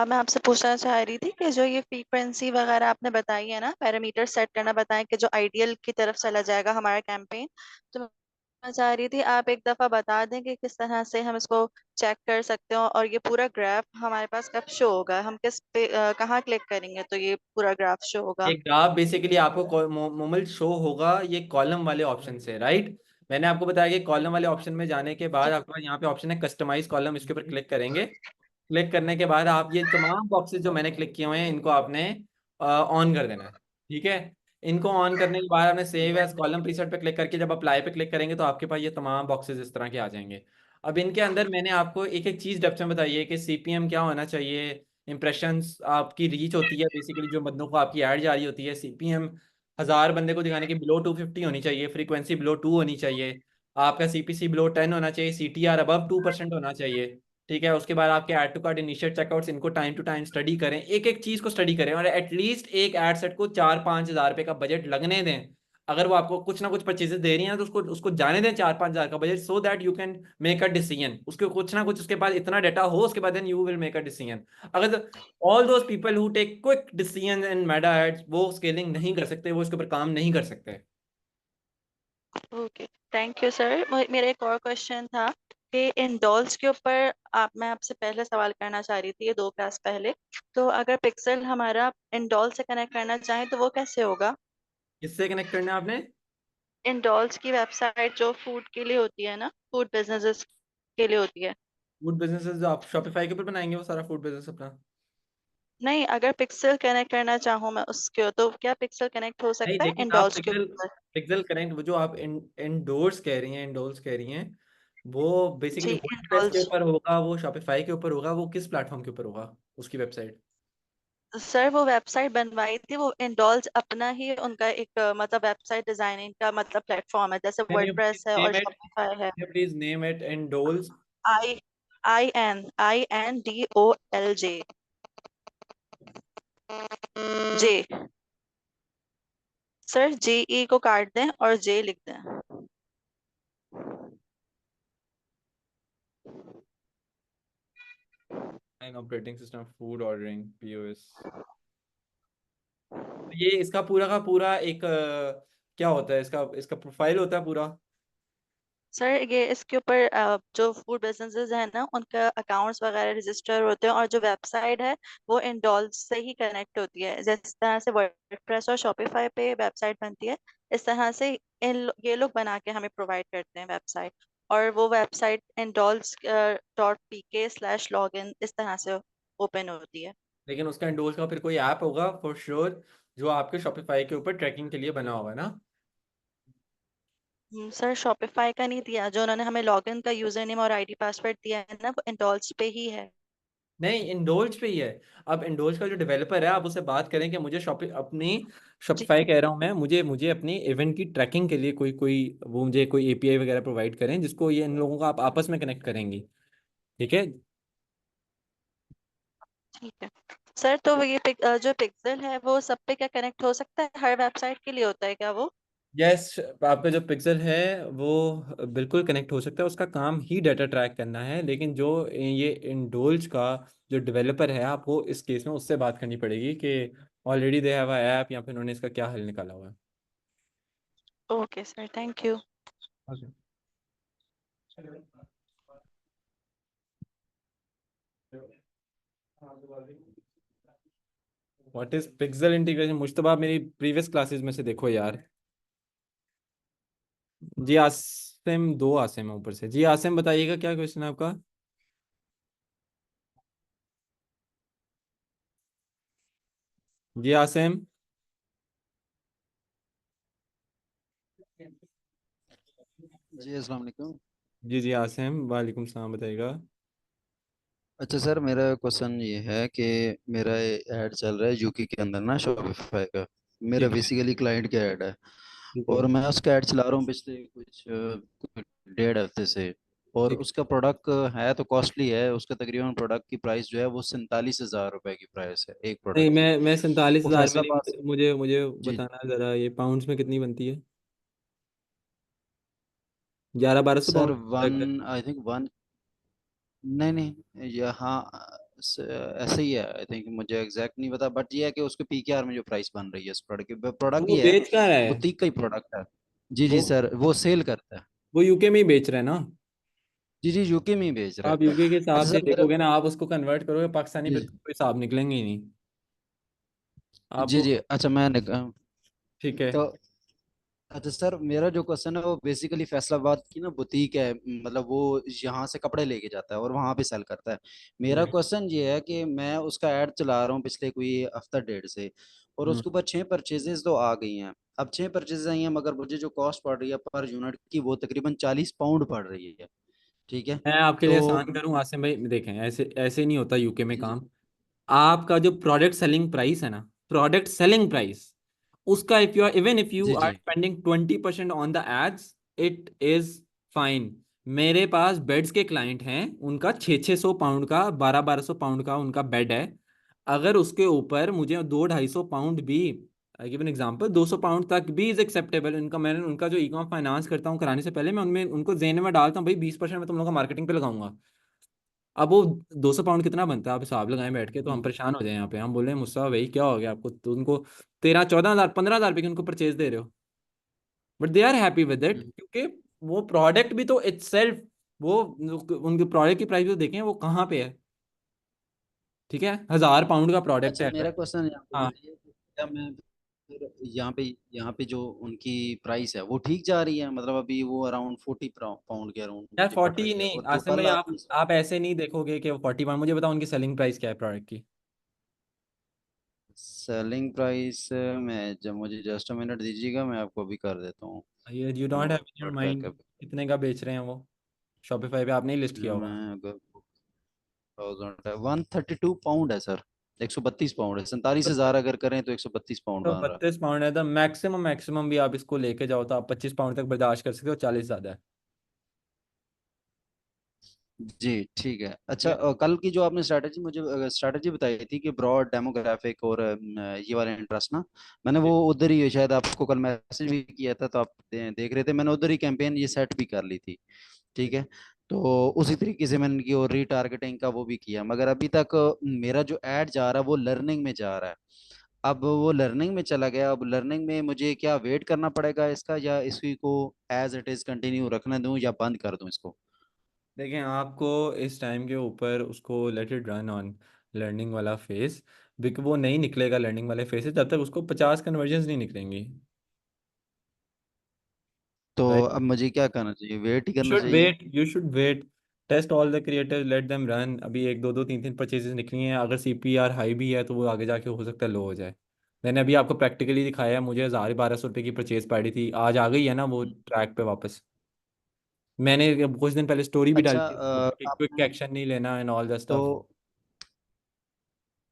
मैं आपसे पूछना चाह रही थी कि जो ये फ्रीक्वेंसी वगैरह आपने बताई है ना, पैरामीटर सेट करना बताएं कि जो आइडियल की तरफ चला जाएगा हमारा कैंपेन, तो मैं चाह रही थी आप एक दफा बता दें कि किस तरह से हम इसको चेक कर सकते हो, और ये पूरा ग्राफ हमारे पास कब शो होगा, हम किस पे कहाँ क्लिक करेंगे तो ये पूरा ग्राफ शो होगा। ये ग्राफ बेसिकली आपको मोमल शो होगा ये कॉलम वाले ऑप्शन से, राइट। मैंने आपको बताया कि कॉलम वाले ऑप्शन में जाने के बाद जी। आपके पास यहाँ पे ऑप्शन है कस्टमाइज कॉलम, इसके ऊपर क्लिक करेंगे। क्लिक करने के बाद आप ये तमाम बॉक्सेस जो मैंने क्लिक किए हुए हैं इनको आपने ऑन कर देना है, ठीक है। इनको ऑन करने के बाद आपने सेव एज कॉलम प्रीसेट पे क्लिक करके जब अप्लाई पे क्लिक करेंगे तो आपके पास ये तमाम बॉक्सेस इस तरह के आ जाएंगे। अब इनके अंदर मैंने आपको एक एक चीज़ डेप्थ में बताई है कि सीपीएम क्या होना चाहिए, इंप्रेशंस आपकी रीच होती है, बेसिकली जो बंदों को आपकी ऐड जा रही होती है, सीपीएम 1000 बंदे को दिखाने की बिलो 250 होनी चाहिए, फ्रीक्वेंसी बिलो 2 होनी चाहिए, आपका सीपीसी बिलो 10 होना चाहिए, सीटीआर अबव 2% होना चाहिए, ठीक है। उसके बाद आपके add to cart initiate checkouts, इनको टाइम टू टाइम स्टडी करें, एक एक चीज को स्टडी करें और एटलीस्ट एक एड सेट को 4-5 हज़ार रुपए का बजट लगने दें। अगर वो आपको कुछ ना कुछ परचेजेस दे रही हैं तो उसको उसको जाने दें 4-5 हज़ार का budget, so that you can make a decision. उसके कुछ ना कुछ उसके बाद इतना डाटा हो उसके बाद then you will make a decision. अगर all those people who take quick decision in Meta ads वो स्केलिंग नहीं कर सकते, वो इसके ऊपर काम नहीं कर सकते। Okay, thank you sir. मेरा एक और क्वेश्चन था कि इन डॉल्स के ऊपर आप मैं आपसे पहले सवाल करना चाह रही थी ये 2 क्लास पहले। तो अगर पिक्सल हमारा इन डॉल से कनेक्ट करना चाहे तो वो कैसे होगा? किससे कनेक्ट करना है आपने? इन डॉल्स की वेबसाइट जो फूड के लिए होती है ना, फूड बिजनेसेस के लिए होती है। फूड बिजनेसेस जो आप शॉपिफाई के ऊपर बनाएंगे वो सारा फूड बिजनेस अपना? नहीं, अगर पिक्सल कनेक्ट करना चाहूँ मैं उसके, तो क्या पिक्सल कनेक्ट हो नहीं सकता है लेकिन इन आप डॉल्स के पिक्सल ऊपर? पिक्सल कनेक्ट वो जो आप इंडोर्स कह रही हैं, इंडोर्स कह रही हैं, वो बेसिकली जी, इन वर्डप्रेस के डॉल्स। ऊपर होगा, वो शॉपिफाई के ऊपर होगा, वो किस प्लेटफॉर्म के ऊपर होगा उसकी वेबसाइट? सर वो वेबसाइट बनवाई थी, वो इंडॉल्स अपना ही उनका एक मतलब वेबसाइट डिजाइनिंग का मतलब प्लेटफॉर्म है, जैसे कैन यू प्लीज वर्डप्रेस है और नेम इट, शॉपिफाई है। Can you please name it indoles? I INDOLJ J. Sir JE को काट दें और जे लिख दें। An operating system food ordering POS. ये इसका पूरा का पूरा एक क्या होता है, इसका इसका प्रोफाइल होता है पूरा? सर ये इसके ऊपर जो फूड बिजनेसेस है ना उनका अकाउंट्स वगैरह रजिस्टर होते हैं, और जो वेबसाइट है वो इंडॉल्स से ही कनेक्ट होती है। जिस तरह से वर्डप्रेस और शॉपिफाई पे वेबसाइट बनती है, इस तरह से ये लोग बना के हमें प्रोवाइड करते हैं वेबसाइट, और वो वेबसाइट indolls.pk/login इस तरह से ओपन होती है। लेकिन उसका इंडोर्स का फिर कोई ऐप होगा फॉर श्योर जो आपके शॉपिफाई के ऊपर ट्रैकिंग के लिए बना होगा ना? सर शॉपिफाई का नहीं दिया, जो उन्होंने हमें लॉगिन का यूजर नेम और आईडी पासवर्ड दिया है ना, वो इंडॉल्स पे ही है। नहीं, इंडोल्ज पे ही है। अब इंडोल्ज का जो डेवलपर है आप उससे बात करें कि मुझे अपनी जी। शॉपिफाई कह रहा हूँ मैं, मुझे मुझे अपनी इवेंट की ट्रैकिंग के लिए कोई कोई वो मुझे कोई एपीआई वगैरह प्रोवाइड करें जिसको ये इन लोगों को आप आपस में कनेक्ट करेंगी, ठीक है। ठीक है सर, तो ये जो पिक्सल है वो सब पे क्या कनेक्ट हो सकता है? हर वेबसाइट के लिए होता है क्या वो? यस, आपका जो पिक्सल है वो बिल्कुल कनेक्ट हो सकता है, उसका काम ही डाटा ट्रैक करना है, लेकिन जो ये इंडोल्ज का जो डेवलपर है आपको इस केस में उससे बात करनी पड़ेगी कि already they have a app या फिर उन्होंने इसका क्या हल निकाला हुआ है। Okay sir, thank you. Okay. What is pixel integration? Mushtaba मेरी प्रीवियस क्लासेस में से देखो यार। जी आसिम, दो आसिम है ऊपर से। जी आसिम बताइएगा क्या क्वेश्चन है आपका? जी आसिम। जी अस्सलाम वालेकुम। जी जी आसिम, वालेकुम सलाम, बताइएगा। अच्छा सर, मेरा क्वेश्चन ये है कि मेरा ऐड चल रहा है यूके के अंदर ना, शॉपिफाई का। मेरा ठीक है। बेसिकली क्लाइंट का ऐड है, ठीक है। और मैं उसका ऐड चला रहा हूँ पिछले कुछ 1.5 हफ्ते से। और ठीक। उसका प्रोडक्ट है तो कॉस्टली है, उसका तकरीबन प्रोडक्ट की प्राइस जो है वो 47,000 रुपए की प्राइस है एक नहीं, प्रोडक्ट की। मैं 47 हज़ार में नहीं, फैसलाबाद से। मुझे मुझे जी बताना ज़रा, ये पाउंड्स में कितनी बनती है? 1100-1200 पाउंड सर, वन लगता है। आई थिंक वन, नहीं नहीं, यहाँ ऐसे ही है आई थिंक, मुझे एग्जैक्ट नहीं पता, बट ये है कि उसके पीकेआर में जो प्राइस बन रही है इस प्रोडक्ट की, तो प्रोडक्ट वो ये है, बेच क्या रहा है? बुटीक का ही प्रोडक्ट है। जी वो जी सर, वो सेल करता है। वो यूके में ही बेच रहे हैं ना। जी जी, यूके में ही बेच रहा आप है। यूके के हिसाब अच्छा से सर मेरा, देखोगे ना, आप उसको कन्वर्ट करोगे पाकिस्तानी पे जी तो कोई हिसाब निकलेंगे ही नहीं जी आपको। जी, अच्छा मैं ठीक है। तो अच्छा सर, मेरा जो क्वेश्चन है वो बेसिकली फैसलाबाद की ना बुटीक है, मतलब वो यहाँ से कपड़े लेके जाता है और वहाँ पे सेल करता है। मेरा राइट। क्वेश्चन ये है कि मैं उसका ऐड चला रहा हूँ पिछले कोई हफ्ता डेढ़ से, और हम्म। उसके ऊपर 6 परचेजेस तो आ गई हैं। अब 6 परचेजेस आई हैं, मगर मुझे जो कॉस्ट पड़ रही है पर यूनिट की वो तकरीबन 40 पाउंड पड़ रही है। ठीक है। मैं आपके लिए तो आसान करूं आसिम भाई, देखें ऐसे ऐसे नहीं होता यूके में जी जी काम। आपका जो प्रोडक्ट सेलिंग प्राइस है ना, प्रोडक्ट सेलिंग प्राइस, उसका इफ यू जी आर जी spending 20% on the ads, it is fine. मेरे पास बेड्स के क्लाइंट हैं, उनका 600 600 पाउंड का, 1200 1200 पाउंड का उनका बेड है। अगर उसके ऊपर मुझे 200 250 पाउंड भी, आई गिव एन एग्जांपल, 200 पाउंड तक भी इज एक्सेप्टेबल। उनका मैंने उनका जो ई कॉम फाइनेंस करता हूँ कराने से पहले मैं उनमें उनको जेन में डालता हूँ भाई 20% मैं तुम लोगों का मार्केटिंग पे लगाऊंगा। अब वो 200 पाउंड कितना बनता है, आप हिसाब लगाएं बैठ के, तो हम परेशान हो जाए यहाँ पे। हम बोले मुस्सा भाई क्या हो गया आपको, तो उनको 13 14 हजार 15 हजार रुपये की उनको परचेज दे रहे हो, but they are happy with it, hmm. क्योंकि वो प्रोडक्ट भी तो इटसेल्फ, वो उनके प्रोडक्ट की प्राइस भी तो देखें वो कहाँ पे है। ठीक है, 1000 पाउंड का प्रोडक्ट अच्छा है मेरा अगर। क्वेश्चन यहाँ पे हाँ ये है कि क्या मैं फिर यहाँ पे जो उनकी प्राइस है वो ठीक जा रही है, मतलब अभी वो अराउंड 40 पाउंड के अराउंड यार मुझे पड़ 40 रही है, नहीं और जो आसिम भाई, कल आप आपने, आप ऐसे नहीं देखोगे कि वो 40 पाउंड। मुझे बताओ उनकी सेलिंग प्राइस क्या है प्रोडक्ट की। सेलिंग प्राइस में जब मुझे जस्ट अ मिनट दीजिएगा, मैं आपको अभी कर देता हूँ ये you don't have in your note mind करके। कितने का बेच रहे हैं वो, शॉपिफाई पे आपने लिस्ट किया होगा। मैं अगर 132 पाउंड है सर, 132 पाउंड है, 47,000 अगर करें तो 132 पाउंड तो बन रहा 32 पाउंड है, तो मैक्सिमम मैक्सिमम भी आप इसको लेके जाओ तो आप 25 पाउंड तक बर्दाश्त कर सकते हो, 40 ज्यादा है। है। जी ठीक है। अच्छा, ठीक है। कल की जो आपने स्ट्रैटेजी बताई थी कि ब्रॉड डेमोग्राफिक और ये वाले इंटरेस्ट ना, मैंने वो उधर ही शायद आपको कल मैसेज भी किया था, तो आप देख रहे थे, मैंने उधर ही कैंपेन ये सेट भी कर ली थी। ठीक है। तो उसी तरीके से मैंने की और रीटारगेटिंग का वो भी किया, मगर अभी तक मेरा जो ऐड जा रहा है वो लर्निंग में जा रहा है। अब वो लर्निंग में चला गया, अब लर्निंग में मुझे क्या वेट करना पड़ेगा इसका, या इसी को एज इट इज कंटिन्यू रखने दूं या बंद कर दूं इसको? देखें आपको इस टाइम के ऊपर उसको let it run on learning वाला फेज, बिकॉज वो नहीं निकलेगा लर्निंग वाले फेज से जब तक उसको 50 कन्वर्जन्स नहीं निकलेंगी। तो राइट। अब मुझे क्या करना चाहिए, वेट ही करना शुड चाहिए? Wait, you should wait, test all the creative, let them run. अभी एक दो दो तीन तीन परचेजेस निकली हैं, अगर सीपीआर हाई भी है तो वो आगे जाके हो सकता है लो हो जाए। मैंने अभी आपको प्रैक्टिकली दिखाया है, मुझे 1000 1200 रुपये की परचेज पड़ी थी, आज आ गई है ना वो ट्रैक पे वापस। मैंने कुछ दिन पहले स्टोरी भी डाली अच्छा थी कि क्विक आपने एक्शन नहीं लेना एंड ऑल द तो स्टफ।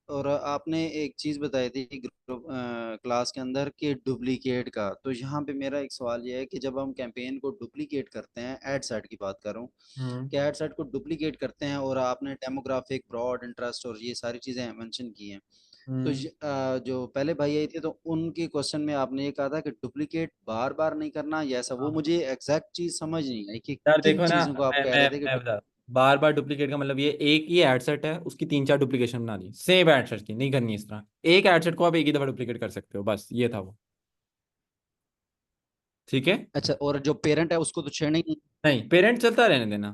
और आपने एक चीज बताई थी ग्रुप क्लास के अंदर कि डुप्लीकेट का, तो यहाँ पे मेरा एक सवाल ये है कि जब हम कैंपेन को डुप्लीकेट करते हैं, एड सेट की बात कर रहा हूँ, हम्म। कि एड सेट को डुप्लीकेट करते हैं, और आपने डेमोग्राफिक ब्रॉड इंटरेस्ट और ये सारी चीजें मेंशन की हैं, तो हम्म। जो पहले भाई आई थी तो उनके क्वेश्चन में आपने ये कहा था कि डुप्लीकेट बार बार नहीं करना, या ऐसा, वो हाँ मुझे एग्जैक्ट चीज समझ नहीं आई कि यार किन देखो ना, चीजों को आप कह रहे थे कि मैं बता, बार बार डुप्लीकेट का मतलब ये एक ही एड सेट है उसकी तीन चार डुप्लीकेशन बनानी, सेम एड सेट की नहीं करनी इस तरह। एक एड सेट को आप एक ही दफा डुप्लीकेट कर सकते हो, बस ये था वो। ठीक है। अच्छा, और जो पेरेंट है उसको तो छेड़ना ही नहीं? नहीं, पेरेंट चलता रहने देना।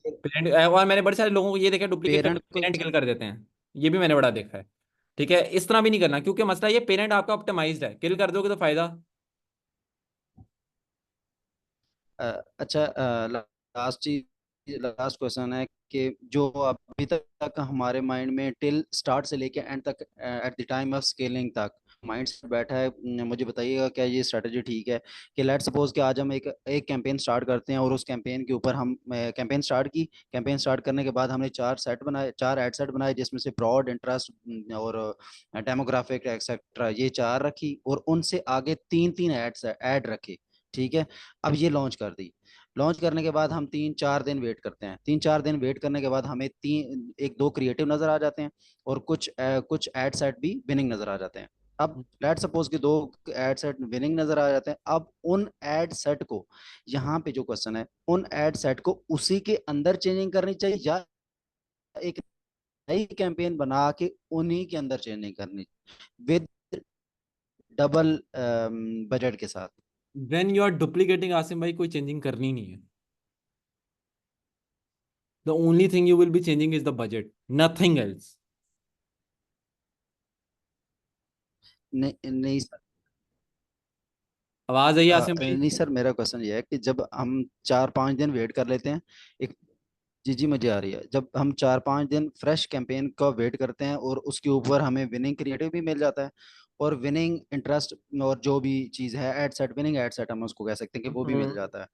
पेरेंट, और मैंने बड़े सारे लोगों को ये देखा डुप्लीकेट करके पेरेंट को पेरेंट किल कर देते हैं, ये भी मैंने बड़ा देखा है। ठीक है, इस तरह भी नहीं करना, क्योंकि मसला ये पेरेंट आपका ऑप्टिमाइज्ड है, किल कर दोगे तो फायदा। अच्छा, लास्ट चीज, लास्ट क्वेश्चन है कि जो अभी तक हमारे माइंड में टिल स्टार्ट से लेके एंड तक, at the time of scaling तक माइंड सेट बैठा है, मुझे बताइएगा क्या ये स्ट्रेटजी ठीक है? कि लेट सपोज कि आज हम एक एक कैंपेन स्टार्ट करते हैं, और उस कैंपेन के ऊपर हम कैंपेन स्टार्ट की, कैंपेन स्टार्ट करने के बाद हमने 4 सेट बनाए, 4 एड सेट बनाए, जिसमें से ब्रॉड इंटरेस्ट और डेमोग्राफिक एक्सेट्रा ये 4 रखी, और उनसे आगे 3 3 ऐड रखे। ठीक है। अब ये लॉन्च कर दी, लॉन्च करने के बाद हम 3 4 दिन वेट करते हैं, 3 4 दिन वेट करने के बाद हमें तीन एक दो क्रिएटिव नजर आ जाते हैं, और कुछ एड सेट भी विनिंग नजर आ जाते हैं। अब लेट सपोज कि 2 एड सेट विनिंग नजर आ जाते हैं, अब उन एड सेट को, यहाँ पे जो क्वेश्चन है, उन एड सेट को उसी के अंदर चेंजिंग करनी चाहिए, या एक नई कैंपेन बना के उन्हीं के अंदर चेंजिंग करनी, विद डबल बजट के साथ? When you are duplicating Asim भाई, कोई चेंजिंग करनी नहीं है। The only thing you will be changing is the budget, nothing else. नहीं नहीं सर। आवाज आई आसिम भाई? नहीं सर, मेरा क्वेश्चन ये है कि जब हम 4-5 दिन वेट कर लेते हैं, एक, जी जी मुझे आ रही है, जब हम 4-5 दिन फ्रेश कैंपेन का वेट करते हैं और उसके ऊपर हमें विनिंग क्रिएटिव भी मिल जाता है और विनिंग इंटरेस्ट और जो भी चीज़ है ad set, winning ad set हम उसको कह सकते हैं कि वो भी मिल जाता है।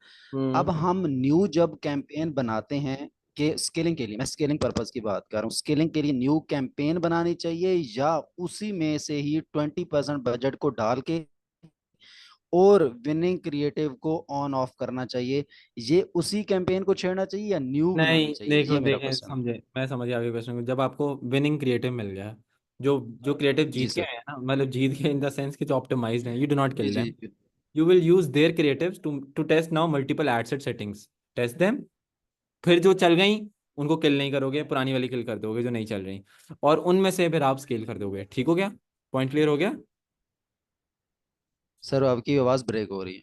अब हम्म। हम न्यू जब कैंपेन बनाते हैं कि स्केलिंग के लिए, मैं स्केलिंग पर्पज की बात कर रहा हूँ, स्केलिंग के लिए न्यू कैंपेन बनानी चाहिए या उसी में से ही 20% बजट को डाल के और विनिंग क्रिएटिव को ऑन ऑफ करना चाहिए, ये उसी कैंपेन को छेड़ना चाहिए या न्यू बनानी नहीं चाहिए, देखो, ये मेरा देखें, क्वेश्चन है। समझे, मैं समझ गया आपके क्वेश्चन को। जब आपको विनिंग क्रिएटिव मिल गया, जो जो क्रिएटिव जी जीत के सर। आए हैं ना, मतलब जीत के इन द सेंस कि जो ऑप्टिमाइज्ड हैं, यू डू नॉट जी किल जी them. You will use their creatives to test now multiple ad set settings, test them. फिर जो चल गई उनको किल नहीं करोगे, पुरानी वाली किल कर दोगे जो नहीं चल रही, और उनमें से फिर आप स्केल कर दोगे। ठीक हो गया? पॉइंट क्लियर हो गया? सर आपकी आवाज़ ब्रेक हो रही है।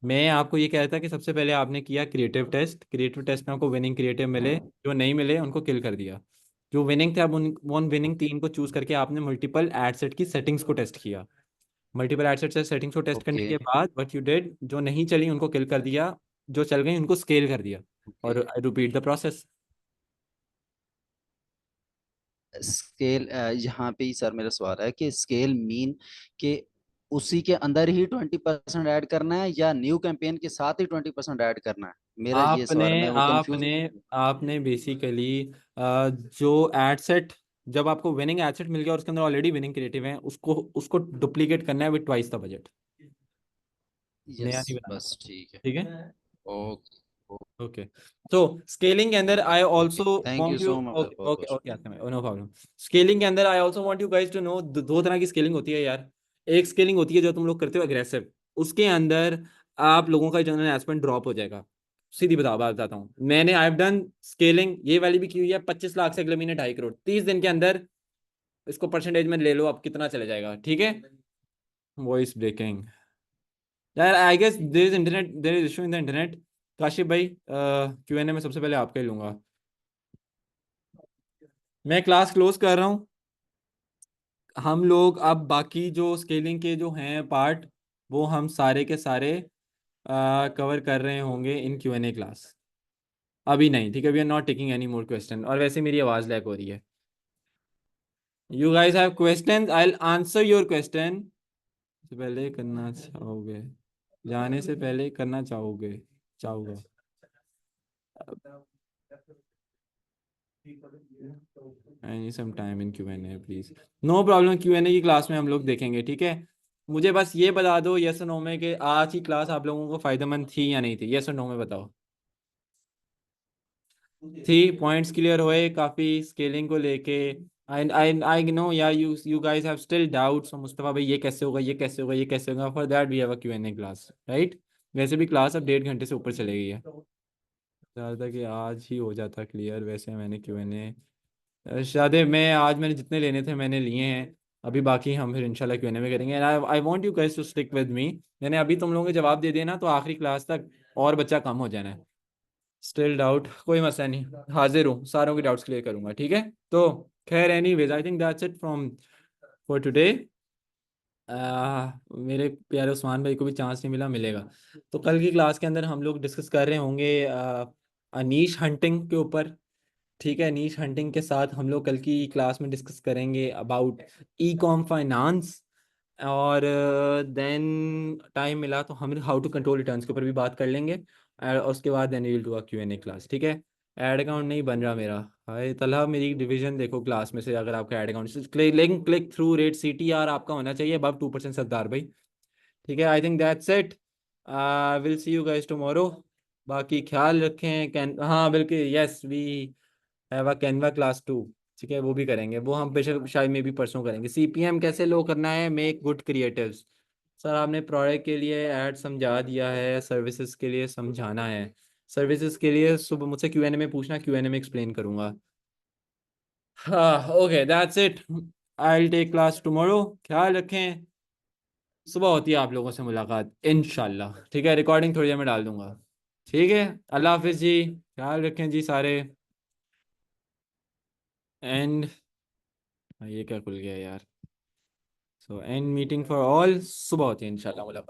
मैं आपको ये कह रहा था कि सबसे पहले आपने किया क्रिएटिव टेस्ट, क्रिएटिव टेस्ट में आपको विनिंग क्रिएटिव मिले, जो नहीं मिले उनको किल कर दिया। जो विनिंग थे, अब उन विनिंग तीन को चूज करके आपने मल्टीपल एड सेट की सेटिंग्स को टेस्ट किया। मल्टीपल एड सेट से सेटिंग्स को टेस्ट करने ओके के बाद व्हाट यू डिड, जो नहीं चली उनको किल कर दिया, जो चल गई उनको स्केल कर दिया, ओके। और रिपीट द प्रोसेस। स्केल, यहाँ पे ही सर मेरा सवाल है कि स्केल मीन कि उसी के अंदर ही 20% ऐड करना है या न्यू कैंपेन के साथ ही 20% ऐड करना है, मेरा ये आपने सवाल है, मैं वो कंफ्यूज। आपने आपने बेसिकली जो एड सेट, जब आपको विनिंग एड सेट मिल गया और उसके अंदर ऑलरेडी विनिंग क्रिएटिव है, उसको उसको डुप्लीकेट करना है विद ट्वाइस द बजट, नया यस नहीं बनाना। बस ठीक है। ठीक है? ओके। ओके। तो स्केलिंग के अंदर I okay also thank you want you, so much sir, okay बहुत ओके बहुत ओके, शुक्रिया। आते हैं, नो प्रॉब्लम। स्केलिंग के अंदर I also want you guys to know, दो तरह की स्केलिंग होती है यार। एक स्केलिंग होती है जो तुम लोग करते हो एग्रेसिव, उसके अंदर आप लोगों का जनरल एस्पेक्ट ड्रॉप हो जाएगा। सीधी बात बताता हूँ, मैंने आई हैव डन स्केलिंग, ये वाली भी की हुई है। 25 लाख से अगले महीने 2.5 करोड़, 30 दिन के अंदर। इसको परसेंटेज में ले लो, अब कितना चले जाएगा? ठीक है? वॉइस ब्रेकिंग यार, I guess there is internet, there is issue in the internet. Kashif भाई, Q&A में सबसे पहले आपका ही लूंगा। मैं क्लास क्लोज कर रहा हूँ। हम लोग अब बाकी जो स्केलिंग के जो हैं पार्ट, वो हम सारे के सारे कवर कर रहे होंगे इन Q&A क्लास। अभी नहीं, ठीक है? We are not taking any more question, और वैसे मेरी आवाज़ लैग हो रही है। You guys have question, I will answer your question. से पहले करना चाहोगे, जाने से पहले करना चाहोगे, चाहोगे। I need some time in Q&A please. No problem, Q&A की क्लास में हम लोग देखेंगे, ठीक है? मुझे बस ये बता दो यस और नो में कि आज की क्लास आप लोगों को फायदेमंद थी या नहीं थी। यस और नो में बताओ। थी। पॉइंट्स क्लियर हुए काफ़ी स्केलिंग को लेके। आई आई आई नो या you guys have still doubts. Mustafa भाई, ये कैसे होगा, ये कैसे होगा, ये कैसे होगा? For that we have a Q&A class, right? वैसे भी क्लास अब 1.5 घंटे से ऊपर चले गई है। चाहता कि आज ही हो जाता क्लियर। वैसे मैंने Q&A शायद मैं आज, मैंने जितने लेने थे मैंने लिए हैं। अभी बाकी हम फिर इंशाल्लाह Q&A में करेंगे। And I want you guys to stick with me. मैंने अभी तुम लोगों के जवाब दे दिए ना, तो आखिरी क्लास तक और बच्चा कम हो जाना है। स्टिल डाउट, कोई मसला नहीं, हाजिर हूँ, सारों के डाउट्स क्लियर करूंगा, ठीक है? तो खैर, anyways I think that's it from for today. मेरे प्यारे उस्मान भाई को भी चांस नहीं मिला, मिलेगा। तो कल की क्लास के अंदर हम लोग डिस्कस कर रहे होंगे नीश हंटिंग के ऊपर। ठीक है? नीश हंटिंग के साथ हम लोग कल की क्लास में डिस्कस करेंगे अबाउट ई कॉम फाइनेंस। और देन टाइम मिला तो हम हाउ टू कंट्रोल रिटर्न्स के ऊपर भी बात कर लेंगे। और उसके बाद then we will do a Q&A class, ठीक है? ऐड अकाउंट नहीं बन रहा मेरा। हाय तलहा, मेरी डिवीजन देखो क्लास में से, अगर आपका add account link click through rate CTR आपका होना चाहिए अबव 2% सरदार भाई। ठीक है? I think that's it. Will see you guys tomorrow. बाकी ख्याल रखें। कैन, हाँ बिल्कुल, yes we have a Canva class 2। ठीक है? वो भी करेंगे, वो हम बेशक शायद में भी परसों करेंगे। CPM कैसे लो करना है, मेक गुड क्रिएटिव्स। सर आपने प्रोडक्ट के लिए ऐड समझा दिया है, सर्विसेज के लिए समझाना है। सर्विसेज के लिए सुबह मुझसे Q&A में पूछना, Q&A में एक्सप्लेन करूंगा। हाँ okay, that's it. I will take class tomorrow. ख्याल रखें। सुबह होती है आप लोगों से मुलाकात इंशाल्लाह। ठीक है, रिकॉर्डिंग थोड़ी देर में डाल दूंगा। ठीक है, अल्लाह हाफिज जी, ख्याल रखें जी सारे। एंड ये क्या खुल गया यार। So and meeting for all, सुबह होती है इंशाल्लाह मुलाकात।